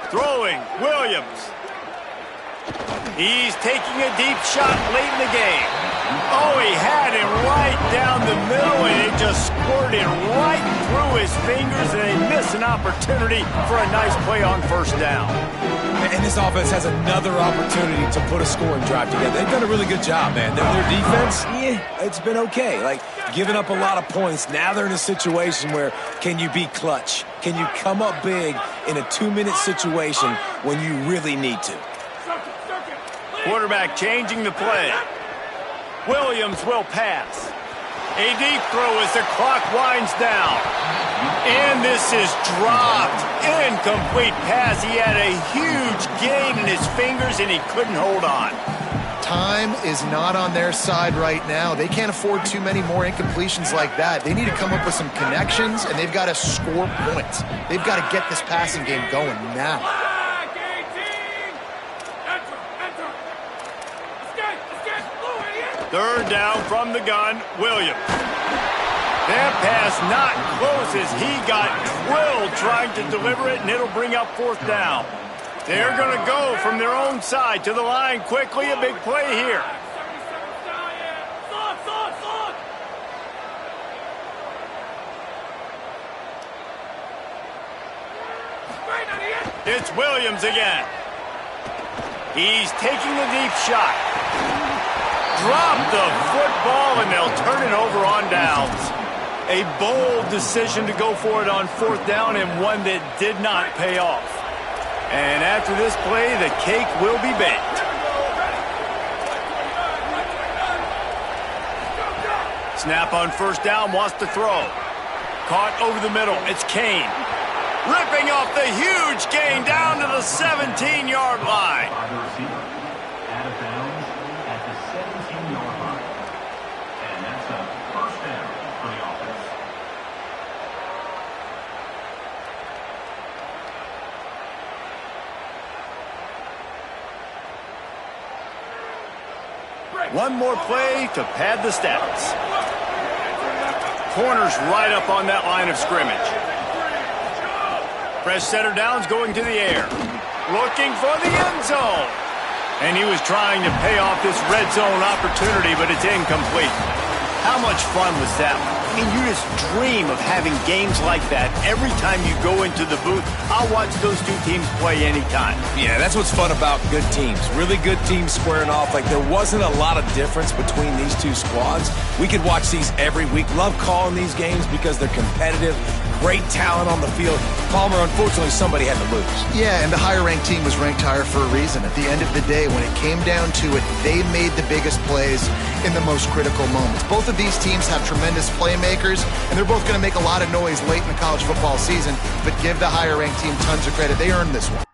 Throwing, Williams. He's taking a deep shot late in the game. Oh, he had him right down the middle, and it just squirted right through his fingers, and they miss an opportunity for a nice play on first down. And this offense has another opportunity to put a scoring drive together. They've done a really good job, man. Their defense, it's been okay. Like, giving up a lot of points. Now they're in a situation where can you be clutch? Can you come up big in a 2-minute situation when you really need to? Quarterback changing the play. Williams will pass. A deep throw as the clock winds down. And this is dropped. Incomplete pass. He had a huge gain in his fingers, and he couldn't hold on. Time is not on their side right now. They can't afford too many more incompletions like that. They need to come up with some connections, and they've got to score points. They've got to get this passing game going now. Third down from the gun, Williams. That pass not close as he got drilled trying to deliver it, and it'll bring up 4th down. They're going to go from their own side to the line quickly. A big play here. It's Williams again. He's taking the deep shot. Drop the football, and they'll turn it over on downs. A bold decision to go for it on 4th down, and one that did not pay off. And after this play, the cake will be baked. Snap on 1st down, wants to throw. Caught over the middle. It's Kane. Ripping off the huge gain down to the 17-yard line. Out of bounds at the 17-yard line. And that's a 1st down for the offense. One more play to pad the stats. Corner's right up on that line of scrimmage. Fresh center downs going to the air. Looking for the end zone. And he was trying to pay off this red zone opportunity, but it's incomplete. How much fun was that? I mean, you just dream of having games like that every time you go into the booth. I'll watch those two teams play anytime. Yeah, that's what's fun about good teams. Really good teams squaring off. Like, there wasn't a lot of difference between these two squads. We could watch these every week. Love calling these games because they're competitive. Great talent on the field. Palmer, unfortunately, somebody had to lose. Yeah, and the higher-ranked team was ranked higher for a reason. At the end of the day, when it came down to it, they made the biggest plays in the most critical moments. Both of these teams have tremendous playmakers, and they're both going to make a lot of noise late in the college football season, but give the higher-ranked team tons of credit. They earned this one.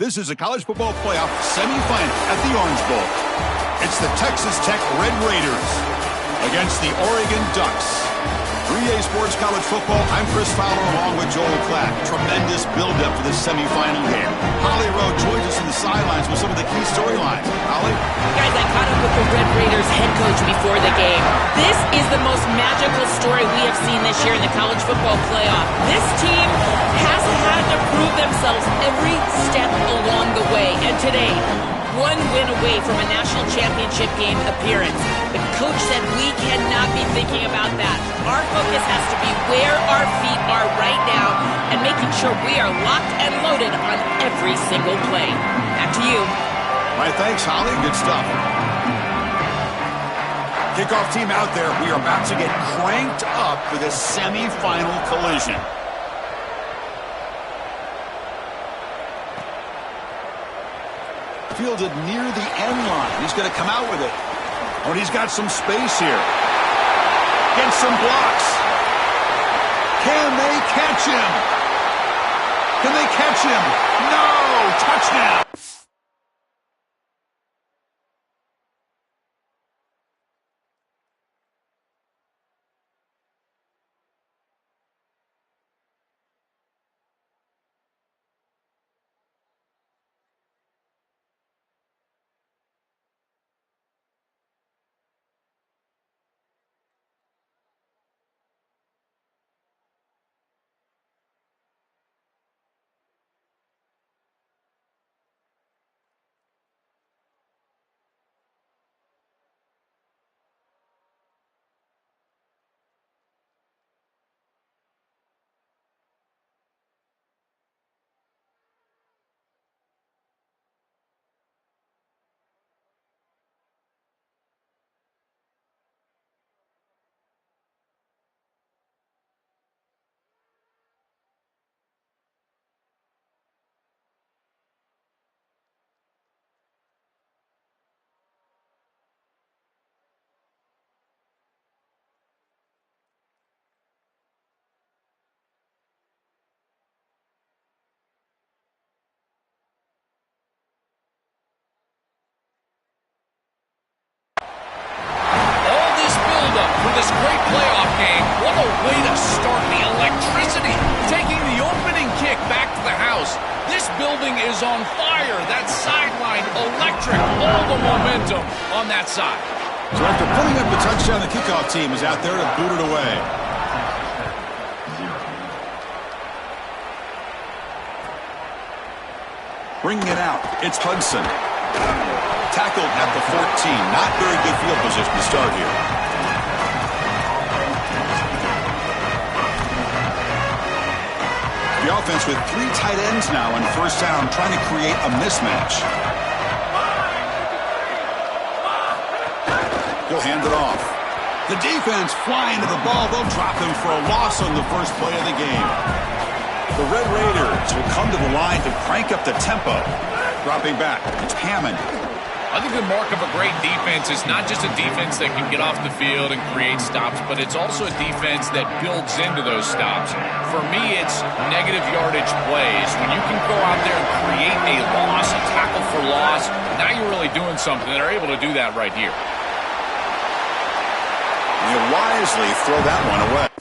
This is a college football playoff semifinal at the Orange Bowl. It's the Texas Tech Red Raiders against the Oregon Ducks. 3A Sports College Football, I'm Chris Fowler along with Joel Klatt. Tremendous build-up for this semifinal game. Holly Rowe joins us on the sidelines with some of the key storylines. Holly? Guys, I caught up with the Red Raiders head coach before the game. This is the most magical story we have seen this year in the college football playoff. This team has had to prove themselves every step along the way. And today, one win away from a national championship game appearance. The coach said we cannot be thinking about that. Our focus has to be where our feet are right now and making sure we are locked and loaded on every single play. Back to you. All right, thanks, Holly. Good stuff. Kickoff team out there. We are about to get cranked up for this semifinal collision. Fielded near the end line. He's going to come out with it. Oh, and he's got some space here. Gets some blocks. Can they catch him? Can they catch him? No! Touchdown! This great playoff game. What a way to start the electricity. Taking the opening kick back to the house. This building is on fire. That sideline electric. All the momentum on that side. So after putting up the touchdown, the kickoff team is out there to boot it away. Bringing it out, it's Hudson. Tackled at the 14. Not very good field position to start here. The offense with 3 tight ends now on first down, trying to create a mismatch. He'll hand it off. The defense flying to the ball. They'll drop him for a loss on the first play of the game. The Red Raiders will come to the line to crank up the tempo. Dropping back, it's Hammond. I think the mark of a great defense is not just a defense that can get off the field and create stops, but it's also a defense that builds into those stops. For me, it's negative yardage plays. When you can go out there and create a loss, a tackle for loss, now you're really doing something. They're able to do that right here. And you wisely throw that one away.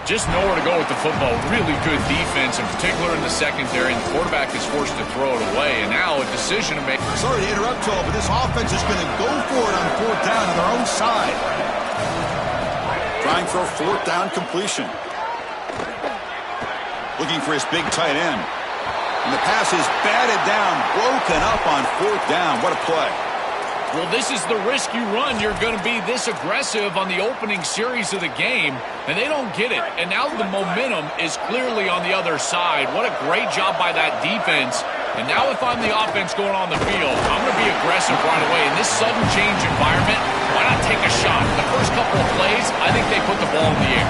Just nowhere to go with the football. Really good defense, in particular in the secondary, and the quarterback is forced to throw it away. And now a decision to make. Sorry to interrupt, Joel, but this offense is going to go for it on 4th down on their own side. Trying for a 4th down completion. Looking for his big tight end. And the pass is batted down, broken up on 4th down. What a play. Well, this is the risk you run. You're going to be this aggressive on the opening series of the game, and they don't get it. And now the momentum is clearly on the other side. What a great job by that defense. And now if I'm the offense going on the field, I'm going to be aggressive right away. In this sudden change environment, why not take a shot? The first couple of plays, I think they put the ball in the air.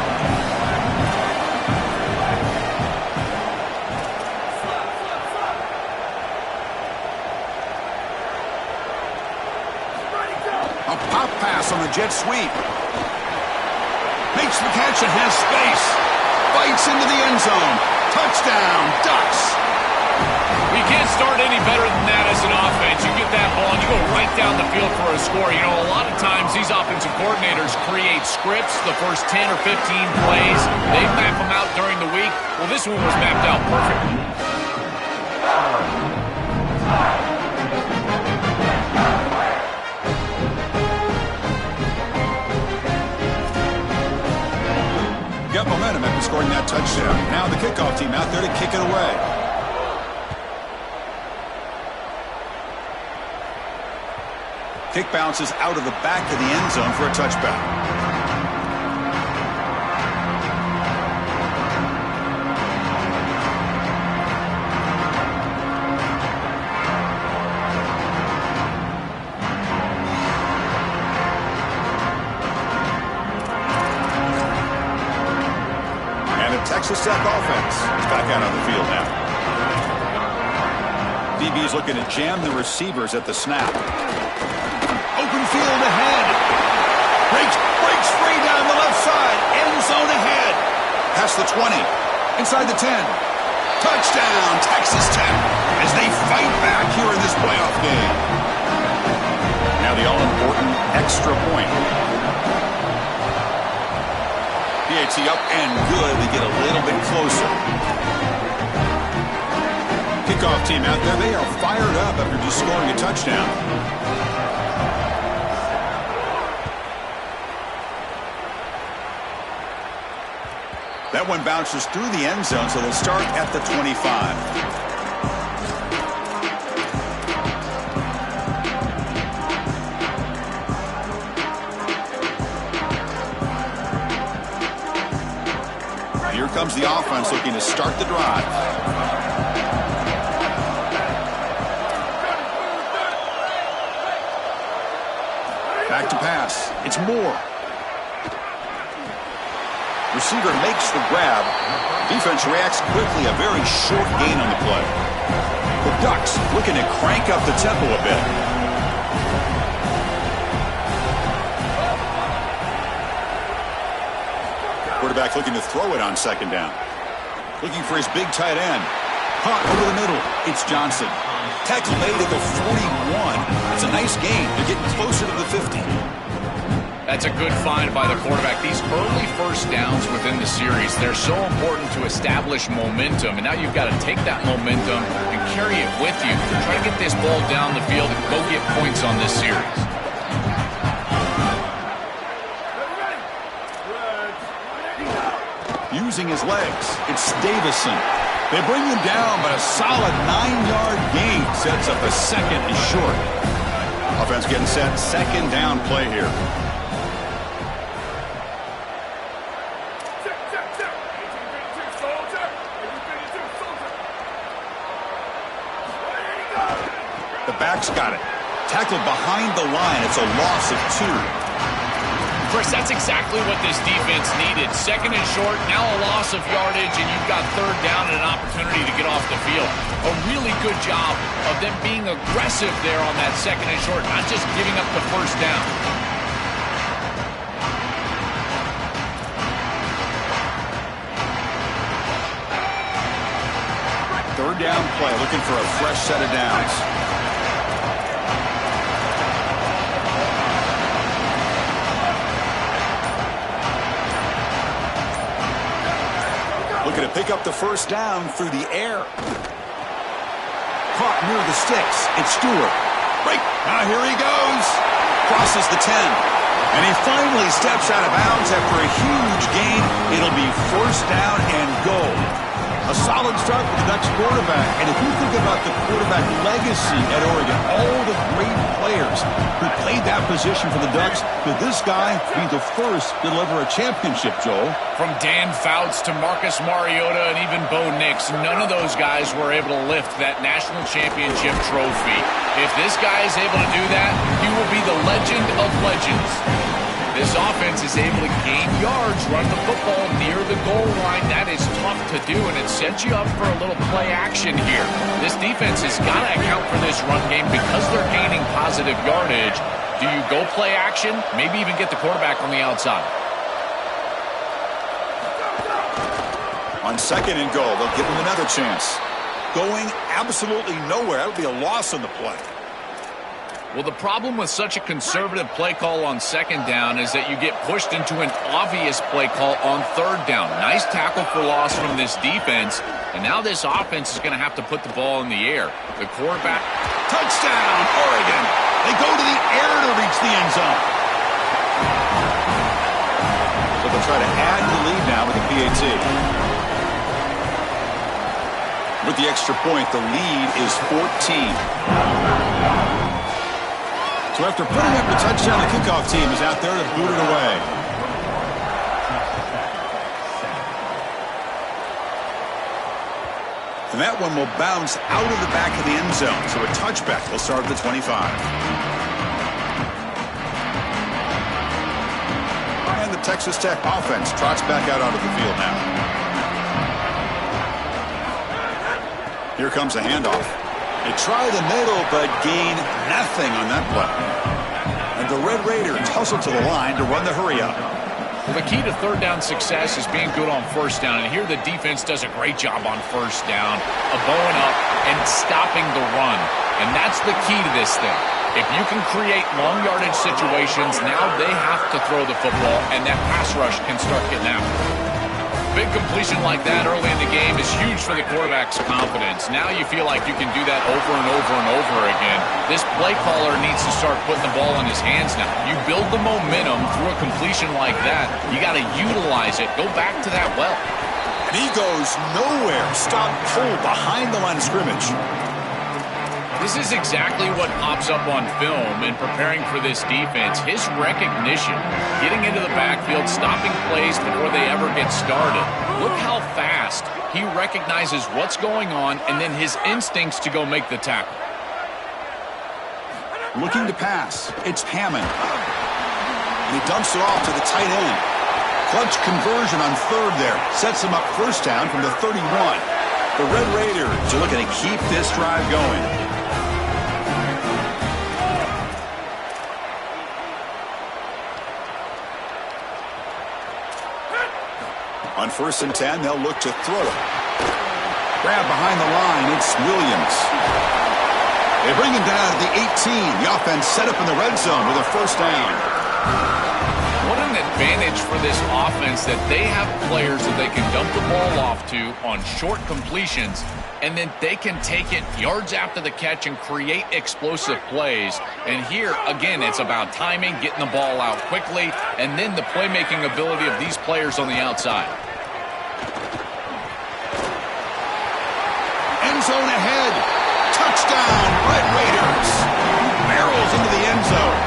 A pop pass on the jet sweep. Makes the catch and has space. Bites into the end zone. Touchdown, Ducks. You can't start any better than that as an offense. You get that ball and you go right down the field for a score. You know, a lot of times these offensive coordinators create scripts the first 10 or 15 plays. They map them out during the week. Well, this one was mapped out perfectly. Got momentum after scoring that touchdown. Now the kickoff team out there to kick it away. Kick bounces out of the back of the end zone for a touchback. Texas Tech offense is back out on the field now. DB's looking to jam the receivers at the snap. Open field ahead. Breaks free down the left side. End zone ahead. Past the 20. Inside the 10. Touchdown, Texas Tech, as they fight back here in this playoff game. Now the all-important extra point. PAT up and good. They get a little bit closer. Kickoff team out there. They are fired up after just scoring a touchdown. That one bounces through the end zone, so they'll start at the 25. Here comes the offense looking to start the drive. Back to pass. It's Moore. Receiver makes the grab. Defense reacts quickly. A very short gain on the play. The Ducks looking to crank up the tempo a bit. Quarterback looking to throw it on 2nd down. Looking for his big tight end. Caught over the middle. It's Johnson. Tackle made at the 41. It's a nice gain. They're getting closer to the 50. That's a good find by the quarterback. These early first downs within the series, they're so important to establish momentum. And now you've got to take that momentum and carry it with you. Try to get this ball down the field and go get points on this series. Using his legs, it's Davison. They bring him down, but a solid 9-yard gain sets up a 2nd and short. Offense getting set. 2nd down play here. The back's got it. Tackled behind the line. It's a loss of 2. Chris, that's exactly what this defense needed. 2nd and short, now a loss of yardage, and you've got 3rd down and an opportunity to get off the field. A really good job of them being aggressive there on that 2nd and short, not just giving up the 1st down. Third down play, looking for a fresh set of downs. Looking to pick up the first down through the air. Caught near the sticks. It's Stewart. Break. Now here he goes. Crosses the 10. And he finally steps out of bounds after a huge gain. It'll be first down and goal. A solid start for the Ducks quarterback. And if you think about the quarterback legacy at Oregon, all the great players who played that position for the Ducks, could this guy be the first to deliver a championship, Joel? From Dan Fouts to Marcus Mariota and even Bo Nix, none of those guys were able to lift that national championship trophy. If this guy is able to do that, he will be the legend of legends. This offense is able to gain yards, run the football near the goal line. That is tough to do, and it sets you up for a little play action here. This defense has got to account for this run game because they're gaining positive yardage. Do you go play action? Maybe even get the quarterback on the outside. On second and goal, they'll give him another chance. Going absolutely nowhere. That would be a loss on the play. Well, the problem with such a conservative play call on second down is that you get pushed into an obvious play call on third down. Nice tackle for loss from this defense, and now this offense is going to have to put the ball in the air. The quarterback. Touchdown, Oregon. They go to the air to reach the end zone. So they'll try to add to the lead now with the PAT. With the extra point, the lead is 14. So after putting up the touchdown, the kickoff team is out there to boot it away. And that one will bounce out of the back of the end zone. So a touchback will start at the 25. And the Texas Tech offense trots back out onto the field now. Here comes a handoff. They try the middle, but gain nothing on that play. And the Red Raiders hustle to the line to run the hurry-up. Well, the key to third down success is being good on first down. And here the defense does a great job on first down of bowing up and stopping the run. And that's the key to this thing. If you can create long yardage situations, now they have to throw the football, and that pass rush can start getting after. Big completion like that early in the game is huge for the quarterback's confidence. Now you feel like you can do that over and over and over again. This play caller needs to start putting the ball in his hands now. You build the momentum through a completion like that. You got to utilize it. Go back to that well. And he goes nowhere. Stop cold behind the line of scrimmage. This is exactly what pops up on film in preparing for this defense. His recognition, getting into the backfield, stopping plays before they ever get started. Look how fast he recognizes what's going on and then his instincts to go make the tackle. Looking to pass. It's Hammond. And he dumps it off to the tight end. Clutch conversion on third there. Sets him up first down from the 31. The Red Raiders are looking to keep this drive going. On 1st and 10, they'll look to throw it. Grab behind the line, it's Williams. They bring him down at the 18. The offense set up in the red zone with a first down. What an advantage for this offense that they have players that they can dump the ball off to on short completions, and then they can take it yards after the catch and create explosive plays. And here, again, it's about timing, getting the ball out quickly, and then the playmaking ability of these players on the outside. End zone ahead. Touchdown, Red Raiders. Barrels into the end zone.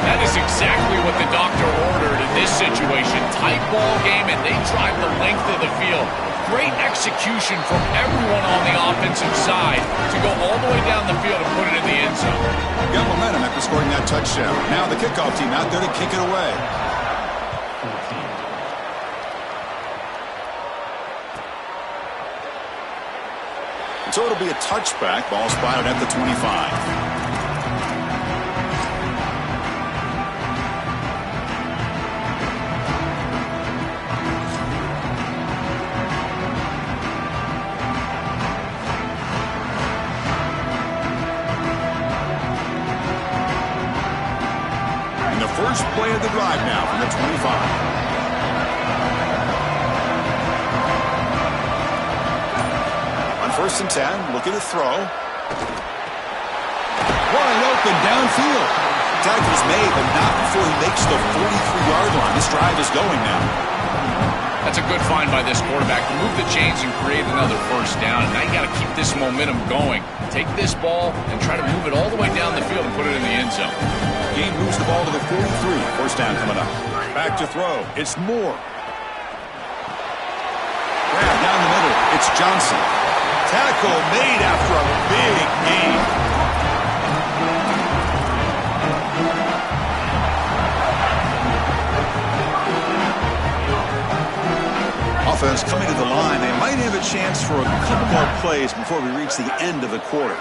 That is exactly what the doctor ordered in this situation. Tight ball game, and they drive the length of the field. Great execution from everyone on the offensive side to go all the way down the field and put it in the end zone. Got momentum after scoring that touchdown. Now the kickoff team out there to kick it away. So it'll be a touchback. Ball spotted at the 25. First play of the drive now from the 25. First and 10, looking to throw. Wide open downfield. Tackle's made, but not before he makes the 43-yard line. This drive is going now. That's a good find by this quarterback to move the chains and create another first down. And now you got to keep this momentum going. Take this ball and try to move it all the way down the field and put it in the end zone. Gain moves the ball to the 43. First down coming up. Back to throw. It's Moore. Grab down the middle. It's Johnson. Tackle made after a big gain. Offense coming to the line. They might have a chance for a couple more plays before we reach the end of the quarter.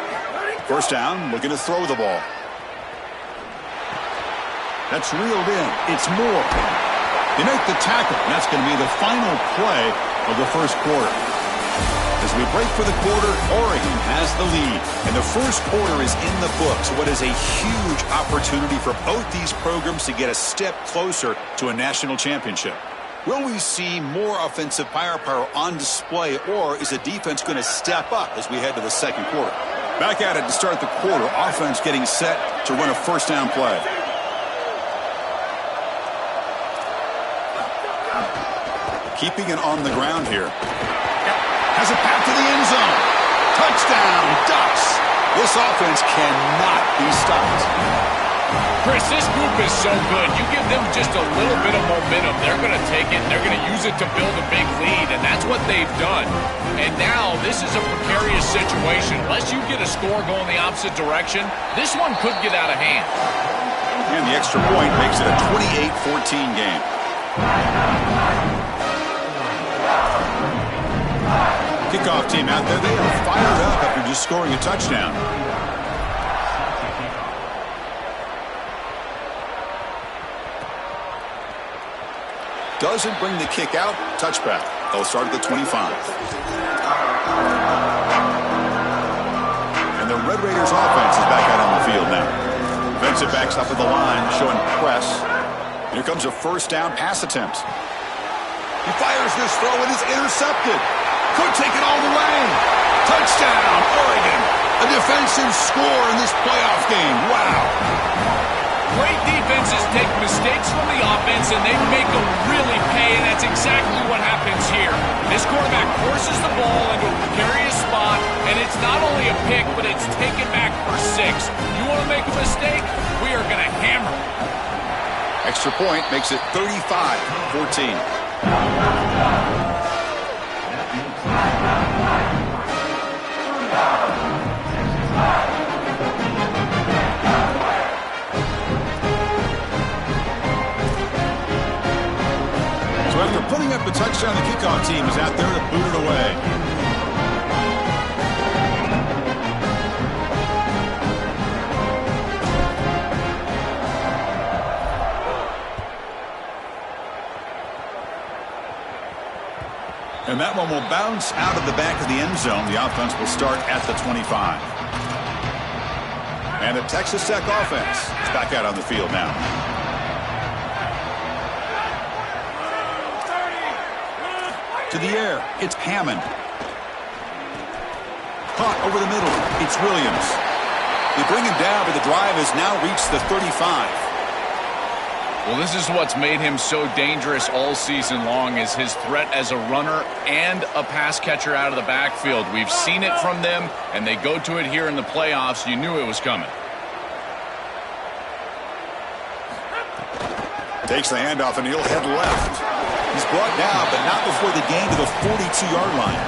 First down, looking to throw the ball. That's reeled in. It's Moore. They make the tackle, and that's going to be the final play of the first quarter. As we break for the quarter, Oregon has the lead, and the first quarter is in the books. What is a huge opportunity for both these programs to get a step closer to a national championship. Will we see more offensive firepower on display, or is the defense going to step up as we head to the second quarter? Back at it to start the quarter. Offense getting set to run a first down play. Keeping it on the ground here. Has a path to the end zone. Touchdown, Ducks. This offense cannot be stopped. Chris, this group is so good. You give them just a little bit of momentum, they're going to take it, they're going to use it to build a big lead, and that's what they've done. And now this is a precarious situation. Unless you get a score going the opposite direction, this one could get out of hand. And the extra point makes it a 28-14 game. Kickoff team out there, they are fired up after just scoring a touchdown. Doesn't bring the kick out. Touchback. They'll start at the 25. And the Red Raiders offense is back out on the field now. Defensive backs up at the line, showing press. Here comes a first down pass attempt. He fires this throw and is intercepted. Could take it all the way. Touchdown, Oregon. A defensive score in this playoff game. Wow. Great defenses take mistakes from the offense and they make them really pay, and that's exactly what happens here. This quarterback forces the ball into a precarious spot, and it's not only a pick, but it's taken back for 6. You want to make a mistake? We are going to hammer. Extra point makes it 35-14. So after putting up the touchdown, the kickoff team is out there to boot it away. And that one will bounce out of the back of the end zone. The offense will start at the 25. And the Texas Tech offense is back out on the field now. To the air, it's Hammond. Caught over the middle, it's Williams. They bring him down, but the drive has now reached the 35. Well, this is what's made him so dangerous all season long, is his threat as a runner and a pass catcher out of the backfield. We've seen it from them, and they go to it here in the playoffs. You knew it was coming. Takes the handoff, and he'll head left. He's brought down, but not before the gain to the 42-yard line.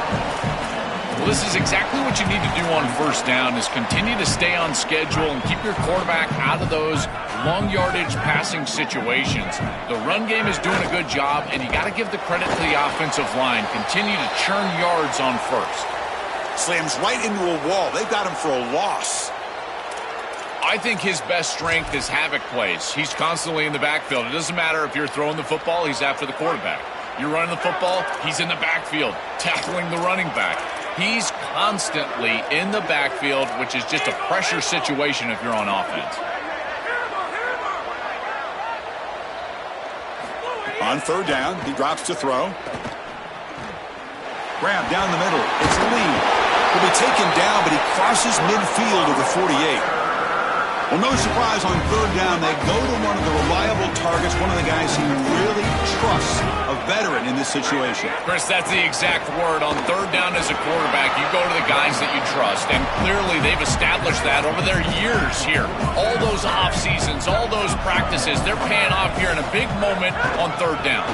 Well, this is exactly what you need to do on first down, is continue to stay on schedule and keep your quarterback out of those long yardage passing situations. The run game is doing a good job, and you got to give the credit to the offensive line. Continue to churn yards on first. Slams right into a wall. They've got him for a loss. I think his best strength is havoc plays. He's constantly in the backfield. It doesn't matter if you're throwing the football, he's after the quarterback. You're running the football, he's in the backfield, tackling the running back. He's constantly in the backfield, which is just a pressure situation if you're on offense. On third down, he drops to throw. Grab down the middle. It's Lee. He'll be taken down, but he crosses midfield of the 48. Well, no surprise on third down, they go to one of the reliable targets, one of the guys he really trusts, a veteran in this situation. Chris, that's the exact word. On third down as a quarterback, you go to the guys that you trust, and clearly they've established that over their years here. All those off seasons, all those practices, they're paying off here in a big moment on third down.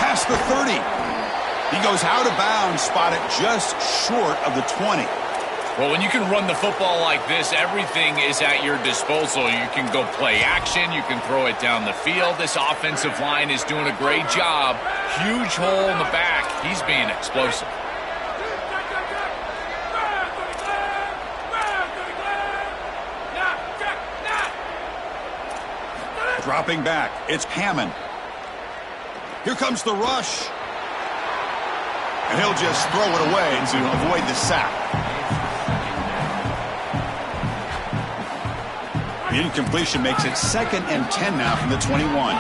Past the 30. He goes out of bounds, spotted just short of the 20. Well, when you can run the football like this, everything is at your disposal. You can go play action. You can throw it down the field. This offensive line is doing a great job. Huge hole in the back. He's being explosive. Dropping back. It's Hammond. Here comes the rush. And he'll just throw it away to avoid the sack. The incompletion makes it 2nd and 10 now from the 21.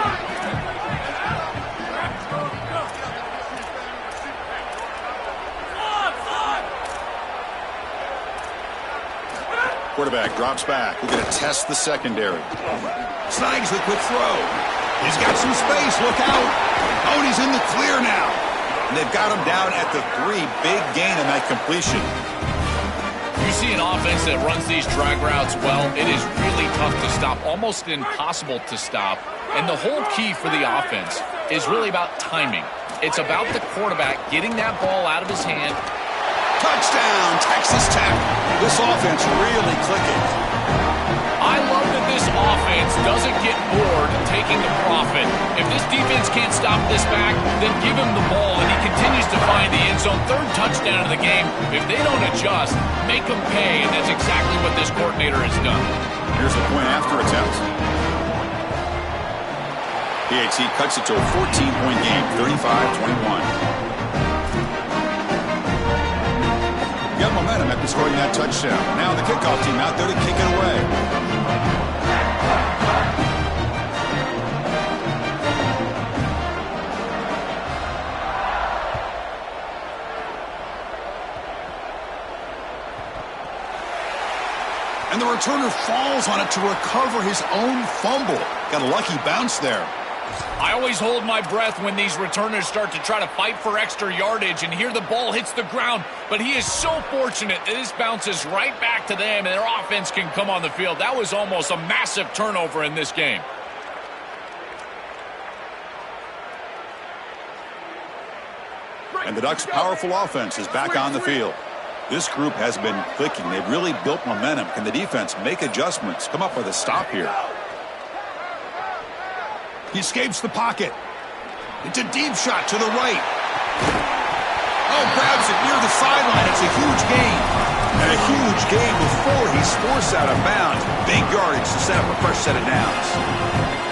Quarterback drops back. We're going to test the secondary. Snags the quick throw. He's got some space. Look out. Oh, and he's in the clear now. And they've got him down at the 3. Big gain on that completion. You see an offense that runs these drag routes well, it is really tough to stop, almost impossible to stop. And the whole key for the offense is really about timing. It's about the quarterback getting that ball out of his hand. Touchdown, Texas Tech. This offense really clicking. I love that this offense doesn't get bored taking the profit. If this defense can't stop this back, then give him the ball, and he continues to find the end zone. 3rd touchdown of the game. If they don't adjust, make them pay, and that's exactly what this coordinator has done. Here's the point after attempt. PHC cuts it to a 14-point game, 35-21. Got momentum after scoring that touchdown. Now the kickoff team out there to kick it away. And the returner falls on it to recover his own fumble. Got a lucky bounce there. I always hold my breath when these returners start to try to fight for extra yardage, and here the ball hits the ground. But he is so fortunate that this bounces right back to them, and their offense can come on the field. That was almost a massive turnover in this game. And the Ducks' powerful offense is back on the field. This group has been clicking. They've really built momentum. Can the defense make adjustments? Come up with a stop here. He escapes the pocket. It's a deep shot to the right. Oh, grabs it near the sideline. It's a huge gain. And a huge gain before he's forced out of bounds. Big yardage to set up a fresh set of downs.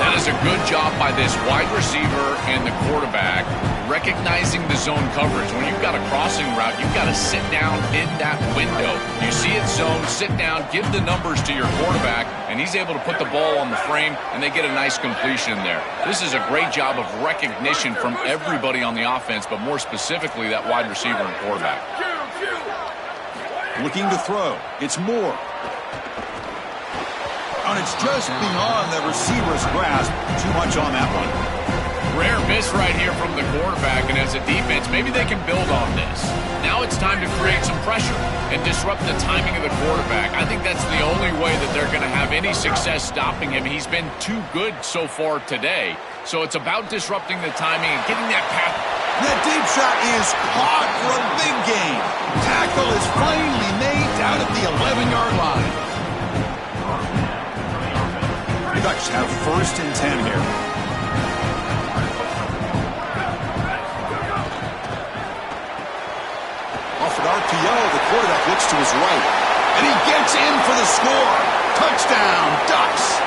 That is a good job by this wide receiver and the quarterback recognizing the zone coverage. When you've got a crossing route, you've got to sit down in that window. You see it zone, sit down, give the numbers to your quarterback, and he's able to put the ball on the frame, and they get a nice completion there. This is a great job of recognition from everybody on the offense, but more specifically that wide receiver and quarterback. Looking to throw. It's Moore. And it's just beyond the receiver's grasp. Too much on that one. Rare miss right here from the quarterback, and as a defense, maybe they can build on this. Now it's time to create some pressure and disrupt the timing of the quarterback. I think that's the only way that they're going to have any success stopping him. He's been too good so far today. So it's about disrupting the timing and getting that path. That deep shot is caught for a big gain. Tackle is finally made down at the 11-yard line. The Ducks have 1st and 10 here. Off an RPO, the quarterback looks to his right. And he gets in for the score. Touchdown, Ducks.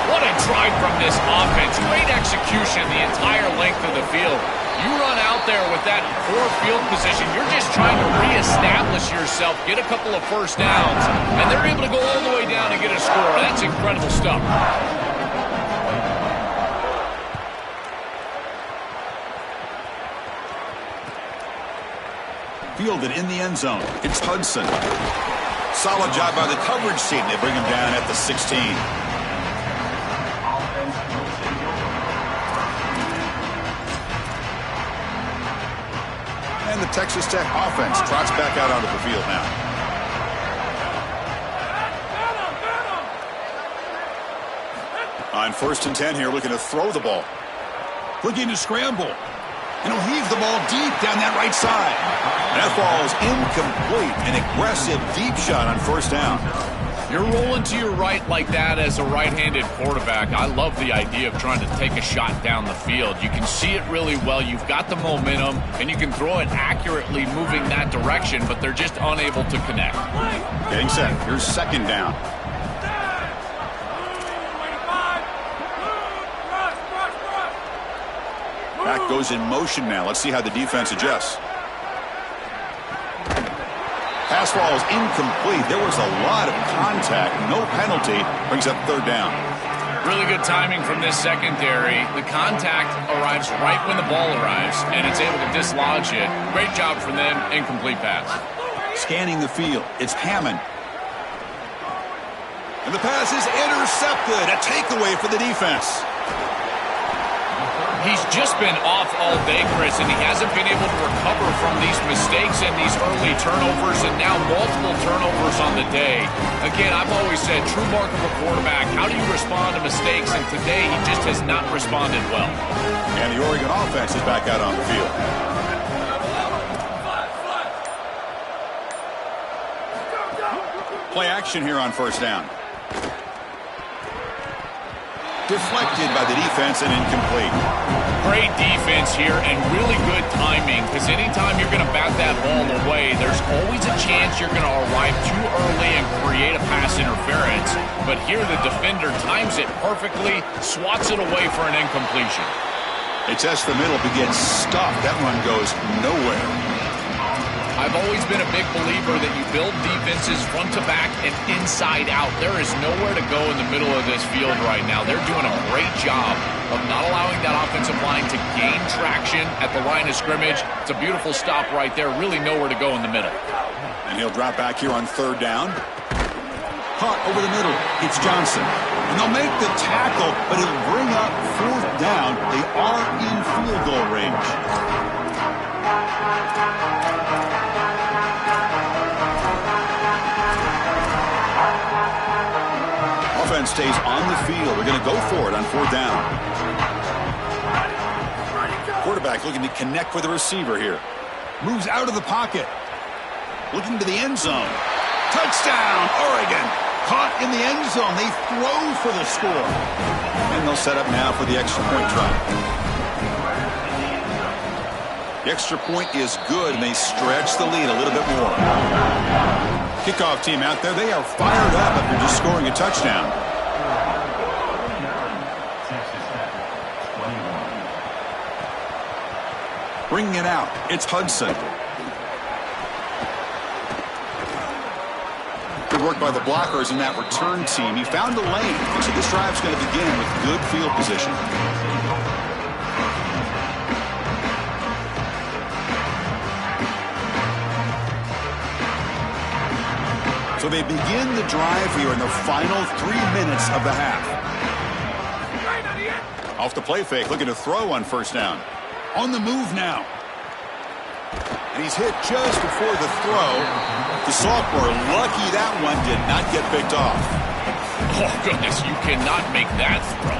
What a drive from this offense. Great execution the entire length of the field. You run out there with that poor field position. You're just trying to reestablish yourself, get a couple of first downs, and they're able to go all the way down and get a score. That's incredible stuff. Fielded in the end zone. It's Hudson. Solid job by the coverage team. They bring him down at the 16. And the Texas Tech offense trots back out onto the field now. On 1st and 10 here, looking to throw the ball. Looking to scramble. And he'll heave the ball deep down that right side. That ball is incomplete. An aggressive deep shot on 1st down. You're rolling to your right like that as a right-handed quarterback. I love the idea of trying to take a shot down the field. You can see it really well. You've got the momentum, and you can throw it accurately moving that direction, but they're just unable to connect. Getting set. Here's 2nd down. Back goes in motion now. Let's see how the defense adjusts. Pass ball is incomplete. There was a lot of contact. No penalty. Brings up 3rd down. Really good timing from this secondary. The contact arrives right when the ball arrives, and it's able to dislodge it. Great job from them. Incomplete pass. Scanning the field. It's Hammond. And the pass is intercepted. A takeaway for the defense. He's just been off all day, Chris, and he hasn't been able to recover from these mistakes and these early turnovers, and now multiple turnovers on the day. Again, I've always said, true mark of a quarterback, how do you respond to mistakes? And today, he just has not responded well. And the Oregon offense is back out on the field. Play action here on 1st down. Deflected by the defense and incomplete. Great defense here and really good timing, because anytime you're going to bat that ball away, there's always a chance you're going to arrive too early and create a pass interference. But here the defender times it perfectly, swats it away for an incompletion. It's the middle, begins stuffed. That one goes nowhere. I've always been a big believer that you build defenses front to back and inside out. There is nowhere to go in the middle of this field right now. They're doing a great job of not allowing that offensive line to gain traction at the line of scrimmage. It's a beautiful stop right there. Really nowhere to go in the middle. And he'll drop back here on 3rd down. Caught over the middle. It's Johnson. And they'll make the tackle, but it'll bring up 4th down. They are in field goal range. Offense stays on the field. They're going to go for it on 4th down. Quarterback looking to connect with the receiver here. Moves out of the pocket. Looking to the end zone. Touchdown, Oregon. Caught in the end zone. They throw for the score. And they'll set up now for the extra point try. The extra point is good, and they stretch the lead a little bit more. Kickoff team out there, they are fired up after just scoring a touchdown. Bringing it out, it's Hudson. Good work by the blockers in that return team. He found a lane, and so this drive's going to begin with good field position. So they begin the drive here in the final 3 minutes of the half. Off the play fake, looking to throw on 1st down. On the move now. And he's hit just before the throw. The sophomore, lucky that one did not get picked off. Oh, goodness, you cannot make that throw.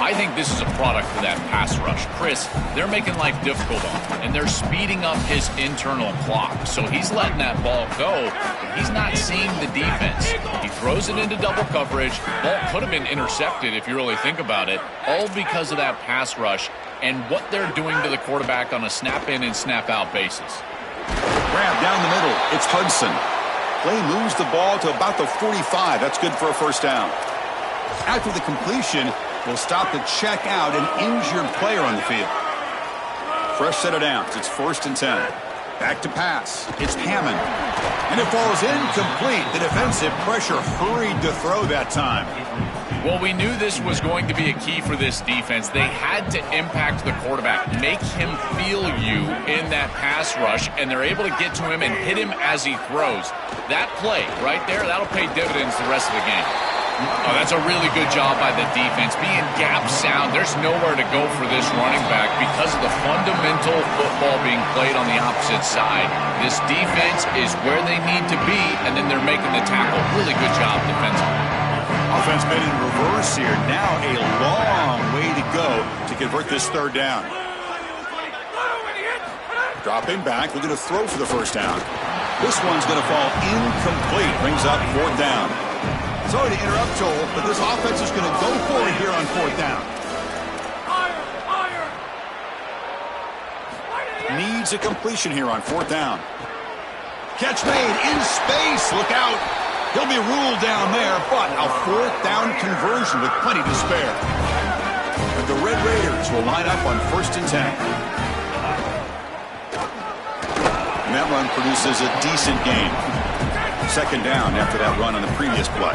I think this is a product of that pass rush. Chris, they're making life difficult on him, and they're speeding up his internal clock. So he's letting that ball go, but he's not seeing the defense. He throws it into double coverage. Ball could have been intercepted if you really think about it, all because of that pass rush and what they're doing to the quarterback on a snap-in and snap-out basis. Grab down the middle. It's Hudson. Play moves the ball to about the 45. That's good for a 1st down. After the completion, will stop to check out an injured player on the field. Fresh set of downs. It's 1st and 10. Back to pass. It's Hammond. And it falls incomplete. The defensive pressure hurried to throw that time. Well, we knew this was going to be a key for this defense. They had to impact the quarterback, make him feel you in that pass rush, and they're able to get to him and hit him as he throws. That play right there, that'll pay dividends the rest of the game. Oh, that's a really good job by the defense. Being gap sound, there's nowhere to go for this running back because of the fundamental football being played on the opposite side. This defense is where they need to be, and then they're making the tackle. Really good job defensively. Offense made in reverse here. Now a long way to go to convert this third down. Dropping back, looking to throw for the first down. This one's going to fall incomplete. Brings up fourth down. Sorry to interrupt, Joel, but this offense is going to go for it here on fourth down. Needs a completion here on fourth down. Catch made in space. Look out. He'll be ruled down there, but a fourth down conversion with plenty to spare. And the Red Raiders will line up on 1st and 10. And that run produces a decent gain. Second down after that run on the previous play.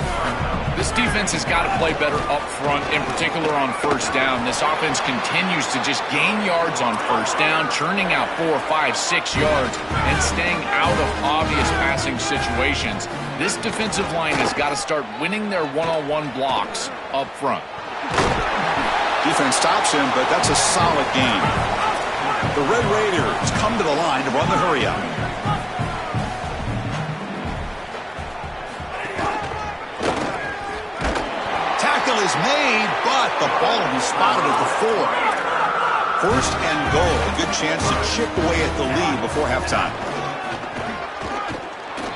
This defense has got to play better up front, in particular on first down. This offense continues to just gain yards on first down, churning out 4, 5, 6 yards, and staying out of obvious passing situations. This defensive line has got to start winning their one-on-one blocks up front. Defense stops him, but that's a solid gain. The Red Raiders come to the line to run the hurry-up. Tackle is made, but the ball will be spotted at the 4. 1st and goal. A good chance to chip away at the lead before halftime.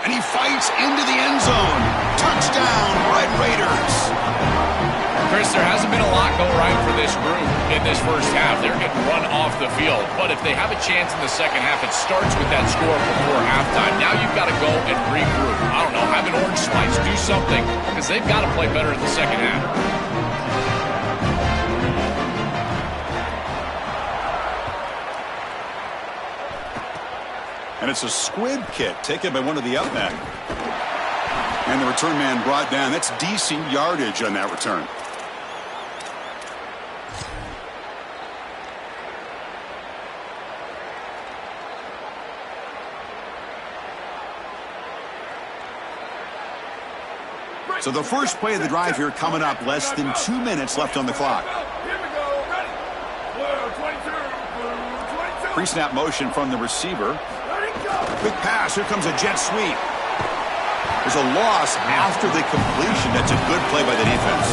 And he fights into the end zone. Touchdown, Red Raiders. Chris, there hasn't been a lot go right for this group in this first half. They're getting run off the field. But if they have a chance in the second half, it starts with that score before halftime. Now you've got to go and regroup. I don't know, have an orange slice, do something, because they've got to play better in the second half. And it's a squib kick taken by one of the up men. And the return man brought down. That's decent yardage on that return. So the first play of the drive here coming up. Less than 2 minutes left on the clock. Pre-snap motion from the receiver. Quick pass. Here comes a jet sweep. There's a loss after the completion. That's a good play by the defense.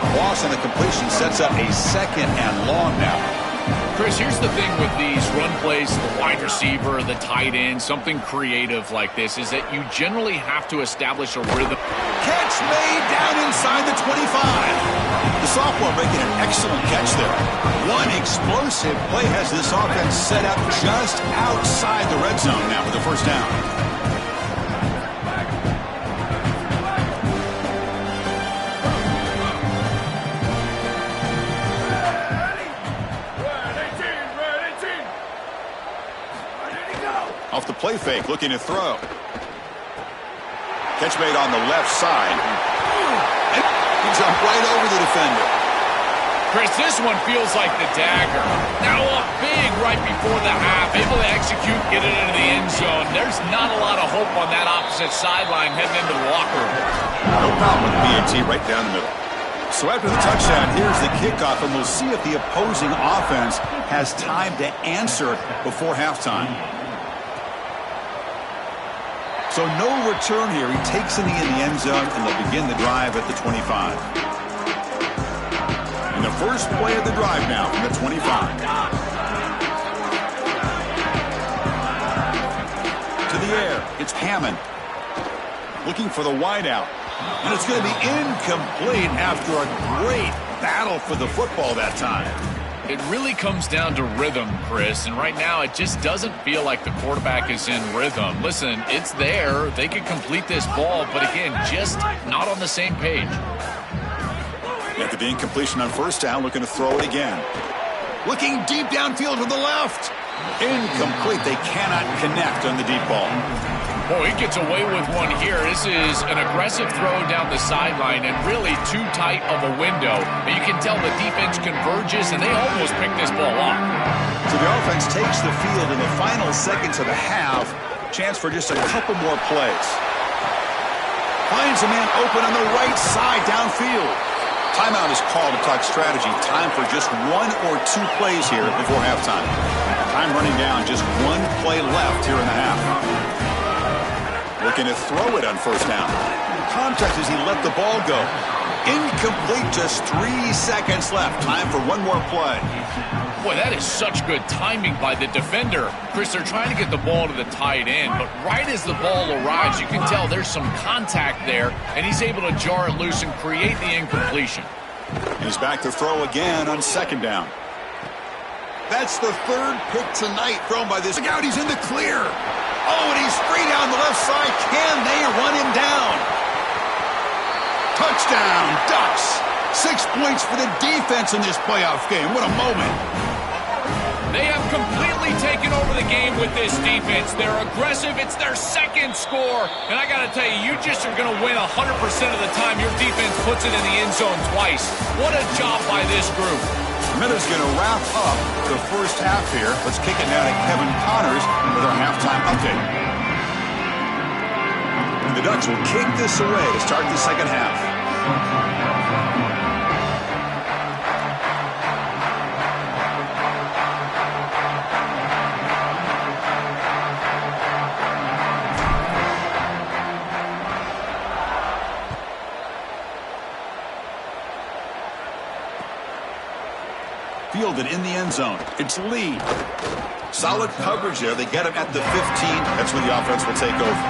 A loss on the completion sets up a 2nd and long now. Chris, here's the thing with these run plays, the wide receiver, the tight end, something creative like this, is that you generally have to establish a rhythm. Catch made down inside the 25. The sophomore making an excellent catch there. One explosive play has this offense set up just outside the red zone now for the first down. Off the play fake, looking to throw. Catch made on the left side. And he jumped right over the defender. Chris, this one feels like the dagger. Now up big right before the half. Able to execute, get it into the end zone. There's not a lot of hope on that opposite sideline heading into the locker room. No problem with BAT right down the middle. So after the touchdown, here's the kickoff, and we'll see if the opposing offense has time to answer before halftime. So no return here. He takes it in the end zone, and they'll begin the drive at the 25. And the first play of the drive now from the 25. To the air. It's Hammond. Looking for the wideout. And it's going to be incomplete after a great battle for the football that time. It really comes down to rhythm, Chris, and right now it just doesn't feel like the quarterback is in rhythm. Listen, it's there. They can complete this ball, but again, just not on the same page. After the incompletion on first down, looking to throw it again. Looking deep downfield to the left. Incomplete. They cannot connect on the deep ball. Oh, he gets away with one here. This is an aggressive throw down the sideline and really too tight of a window. And you can tell the defense converges, and they almost pick this ball off. So the offense takes the field in the final seconds of the half. Chance for just a couple more plays. Finds a man open on the right side downfield. Timeout is called to talk strategy. Time for just 1 or 2 plays here before halftime. Time running down, just 1 play left here in the half. Looking to throw it on first down. Contact as he let the ball go. Incomplete, just 3 seconds left. Time for 1 more play. Boy, that is such good timing by the defender. Chris, they're trying to get the ball to the tight end, but right as the ball arrives, you can tell there's some contact there, and he's able to jar it loose and create the incompletion. He's back to throw again on second down. That's the 3rd pick tonight thrown by this. Look out, he's in the clear. Oh, and he's free down the left side. Can they run him down? Touchdown, Ducks. 6 points for the defense in this playoff game. What a moment. They have completely taken over the game with this defense. They're aggressive. It's their 2nd score. And I got to tell you, you just are going to win 100% of the time your defense puts it in the end zone twice. What a job by this group. Miller's going to wrap up the first half here. Let's kick it now to Kevin Connors with our halftime update. The Ducks will kick this away to start the second half. Fielded in the end zone. It's Lee. Solid coverage there. They get him at the 15. That's where the offense will take over.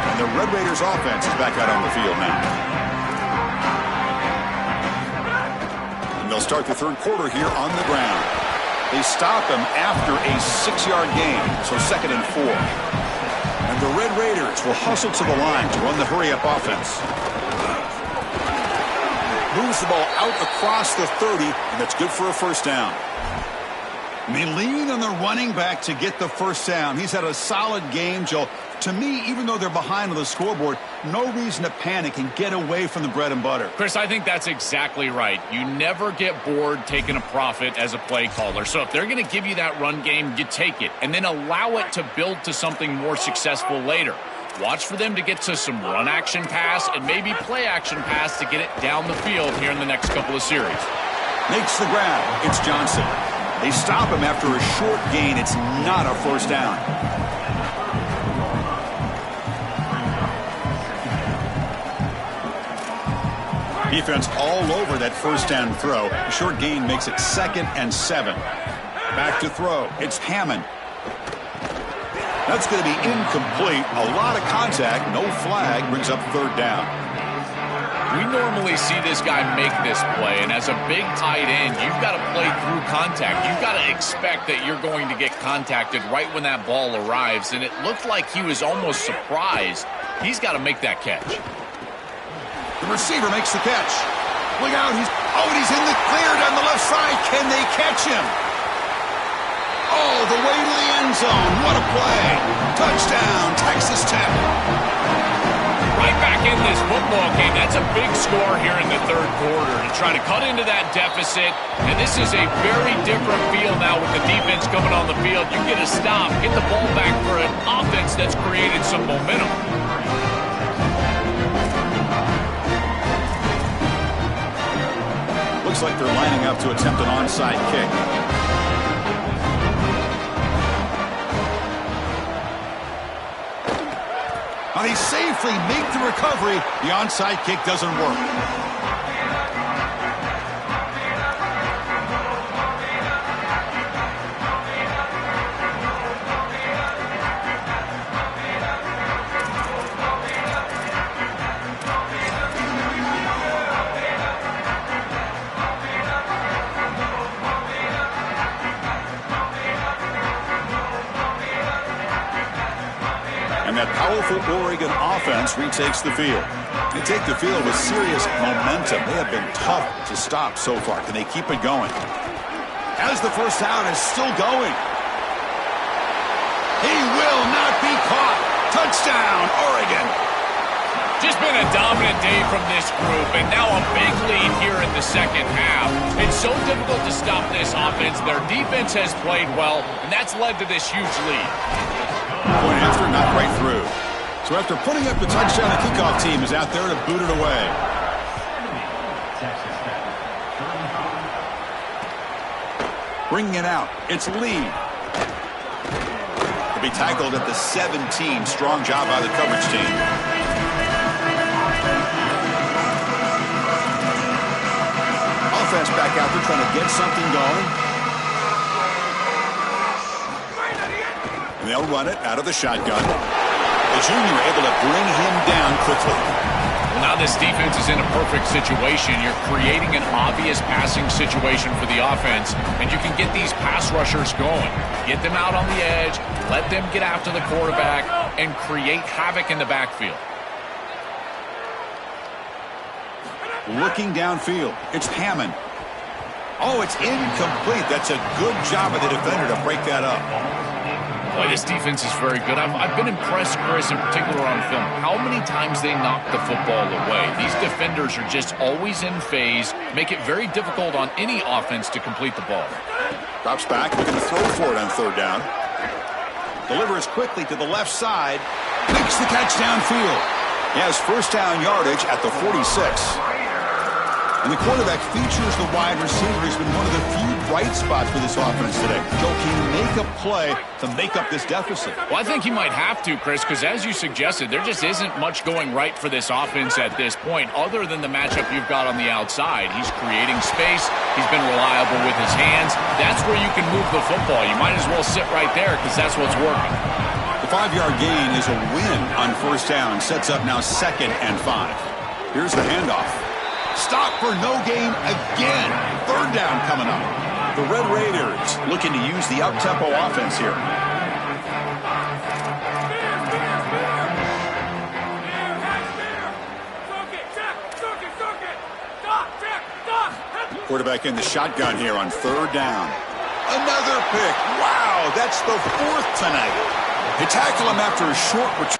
And the Red Raiders offense is back out on the field now. They'll start the 3rd quarter here on the ground. They stop him after a 6-yard gain, so 2nd and 4. And the Red Raiders will hustle to the line to run the hurry-up offense. Moves the ball out across the 30, and that's good for a first down. And they lean on the running back to get the first down. He's had a solid game, Joe. To me, even though they're behind on the scoreboard, no reason to panic and get away from the bread and butter. Chris, I think that's exactly right. You never get bored taking a profit as a play caller. So if they're going to give you that run game, you take it, and then allow it to build to something more successful later. Watch for them to get to some run action pass and maybe play action pass to get it down the field here in the next couple of series. Makes the grab. It's Johnson. They stop him after a short gain. It's not a first down. Defense all over that first down throw. The short gain makes it 2nd and 7. Back to throw. It's Hammond. That's going to be incomplete. A lot of contact. No flag. Brings up 3rd down. We normally see this guy make this play, and as a big tight end, you've got to play through contact. You've got to expect that you're going to get contacted right when that ball arrives, and it looked like he was almost surprised. He's got to make that catch. The receiver makes the catch. Look out. He's in the clear down the left side. Can they catch him? Oh, the way to the end zone. What a play. Touchdown, Texas Tech. Right back in this football game. That's a big score here in the 3rd quarter to try to cut into that deficit. And this is a very different feel now with the defense coming on the field. You get a stop, get the ball back for an offense that's created some momentum. Looks like they're lining up to attempt an onside kick. Now they safely make the recovery. The onside kick doesn't work. And that powerful Oregon offense retakes the field. They take the field with serious momentum. They have been tough to stop so far. Can they keep it going? As the first down is still going. He will not be caught. Touchdown, Oregon. Just been a dominant day from this group, and now a big lead here in the second half. It's so difficult to stop this offense. Their defense has played well, and that's led to this huge lead. Point after, not right through. So after putting up the touchdown, the kickoff team is out there to boot it away. Bringing it out, it's Lee. To be tackled at the 17. Strong job by the coverage team. Offense back out there trying to get something going. And they'll run it out of the shotgun. The junior able to bring him down quickly. Well, now this defense is in a perfect situation. You're creating an obvious passing situation for the offense, and you can get these pass rushers going. Get them out on the edge, let them get after the quarterback, and create havoc in the backfield. Looking downfield, it's Hammond. Oh, it's incomplete. That's a good job of the defender to break that up. Boy, this defense is very good. I've been impressed, Chris, in particular on film, how many times they knock the football away. These defenders are just always in phase, make it very difficult on any offense to complete the ball. Drops back, looking to throw for it on third down. Delivers quickly to the left side. Makes the catch downfield. He has first down yardage at the 46. And the quarterback features the wide receiver. He's been one of the few bright spots for this offense today. Joe, can he make a play to make up this deficit? Well, I think he might have to, Chris, because as you suggested, there just isn't much going right for this offense at this point, other than the matchup you've got on the outside. He's creating space. He's been reliable with his hands. That's where you can move the football. You might as well sit right there because that's what's working. The 5-yard gain is a win on first down. Sets up now 2nd and 5. Here's the handoff. Stop for no gain again. Third down coming up. The Red Raiders looking to use the up-tempo offense here. Quarterback in the shotgun here on third down. Another pick. Wow, that's the 4th tonight. They tackle him after a short return.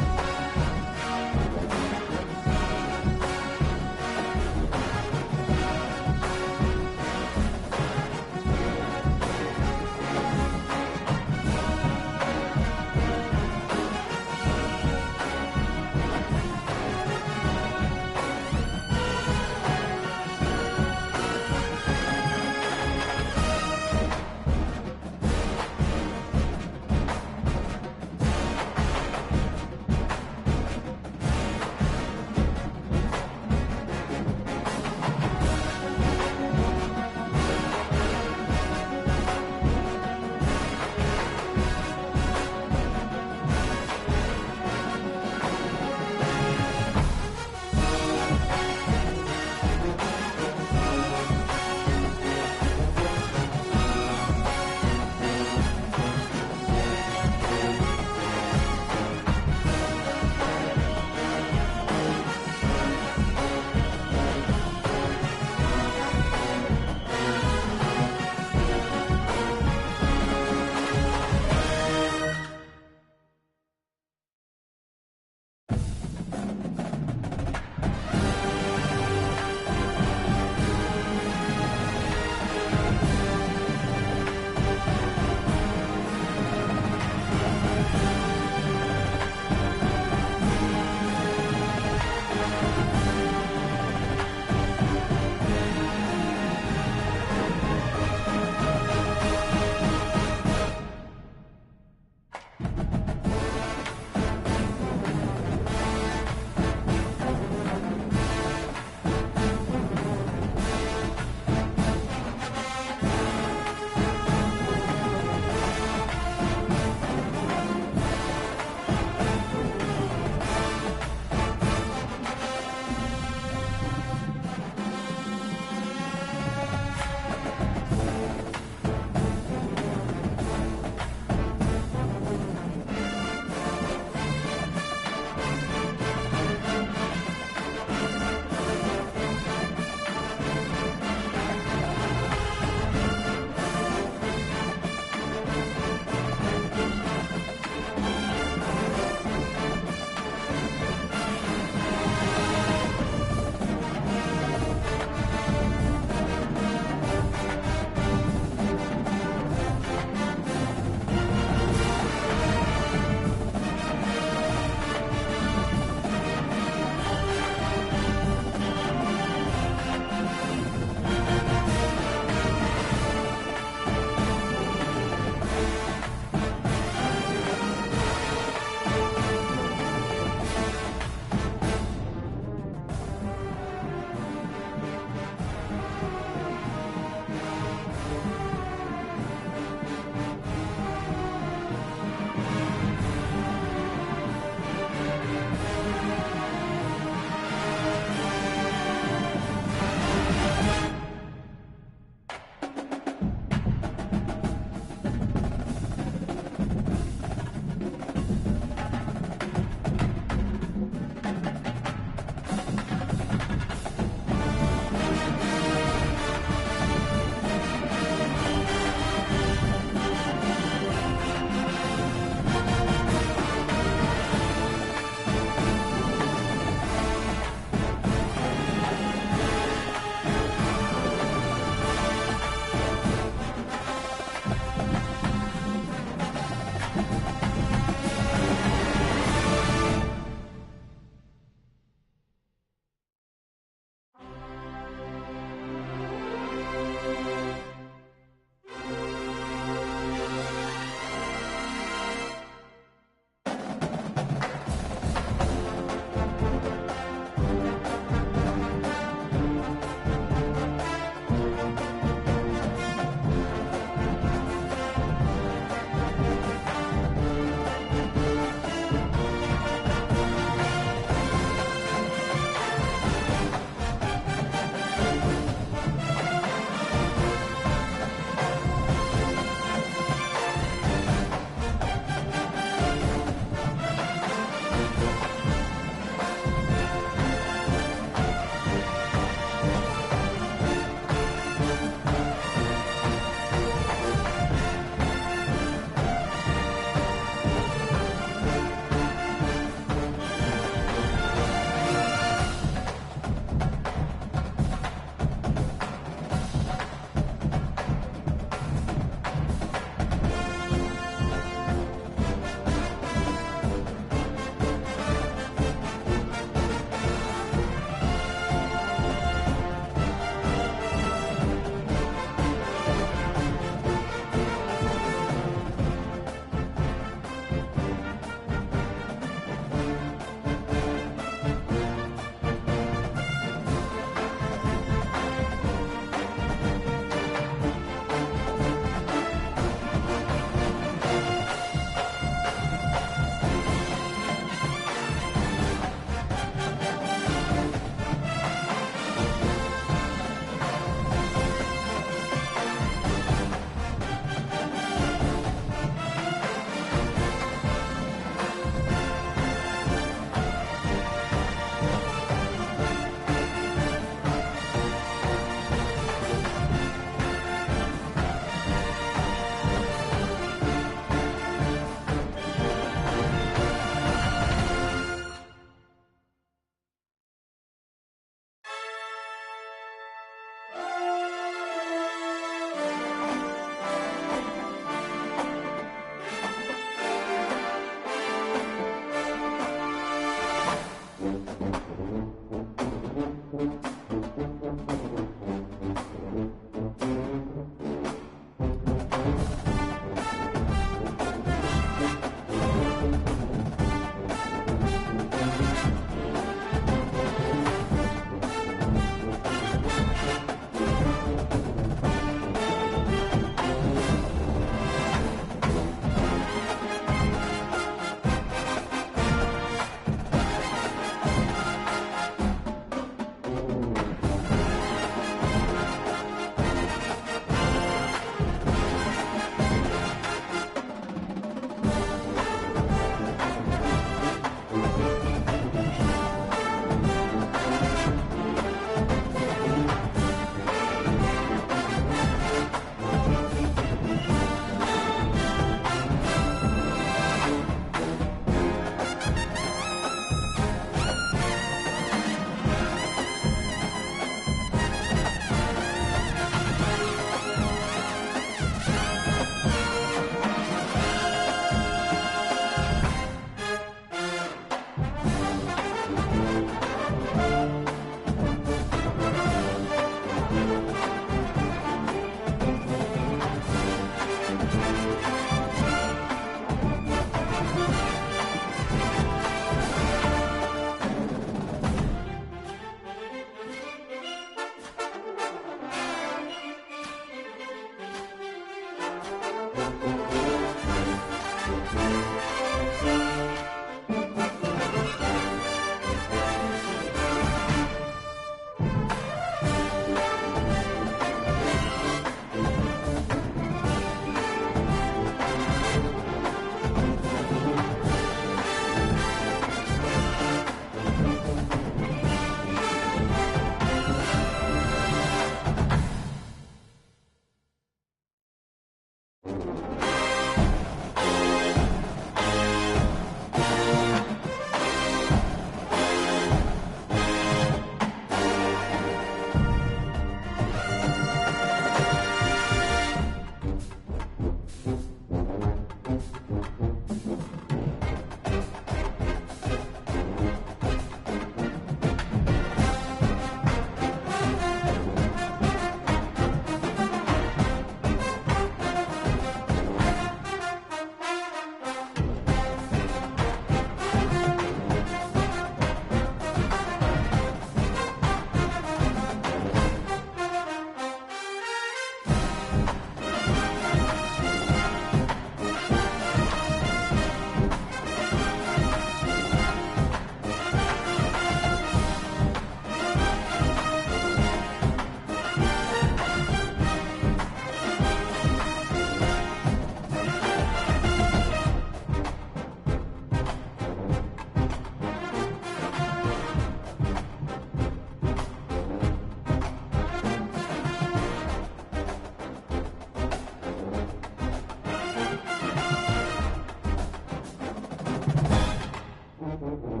Auburn.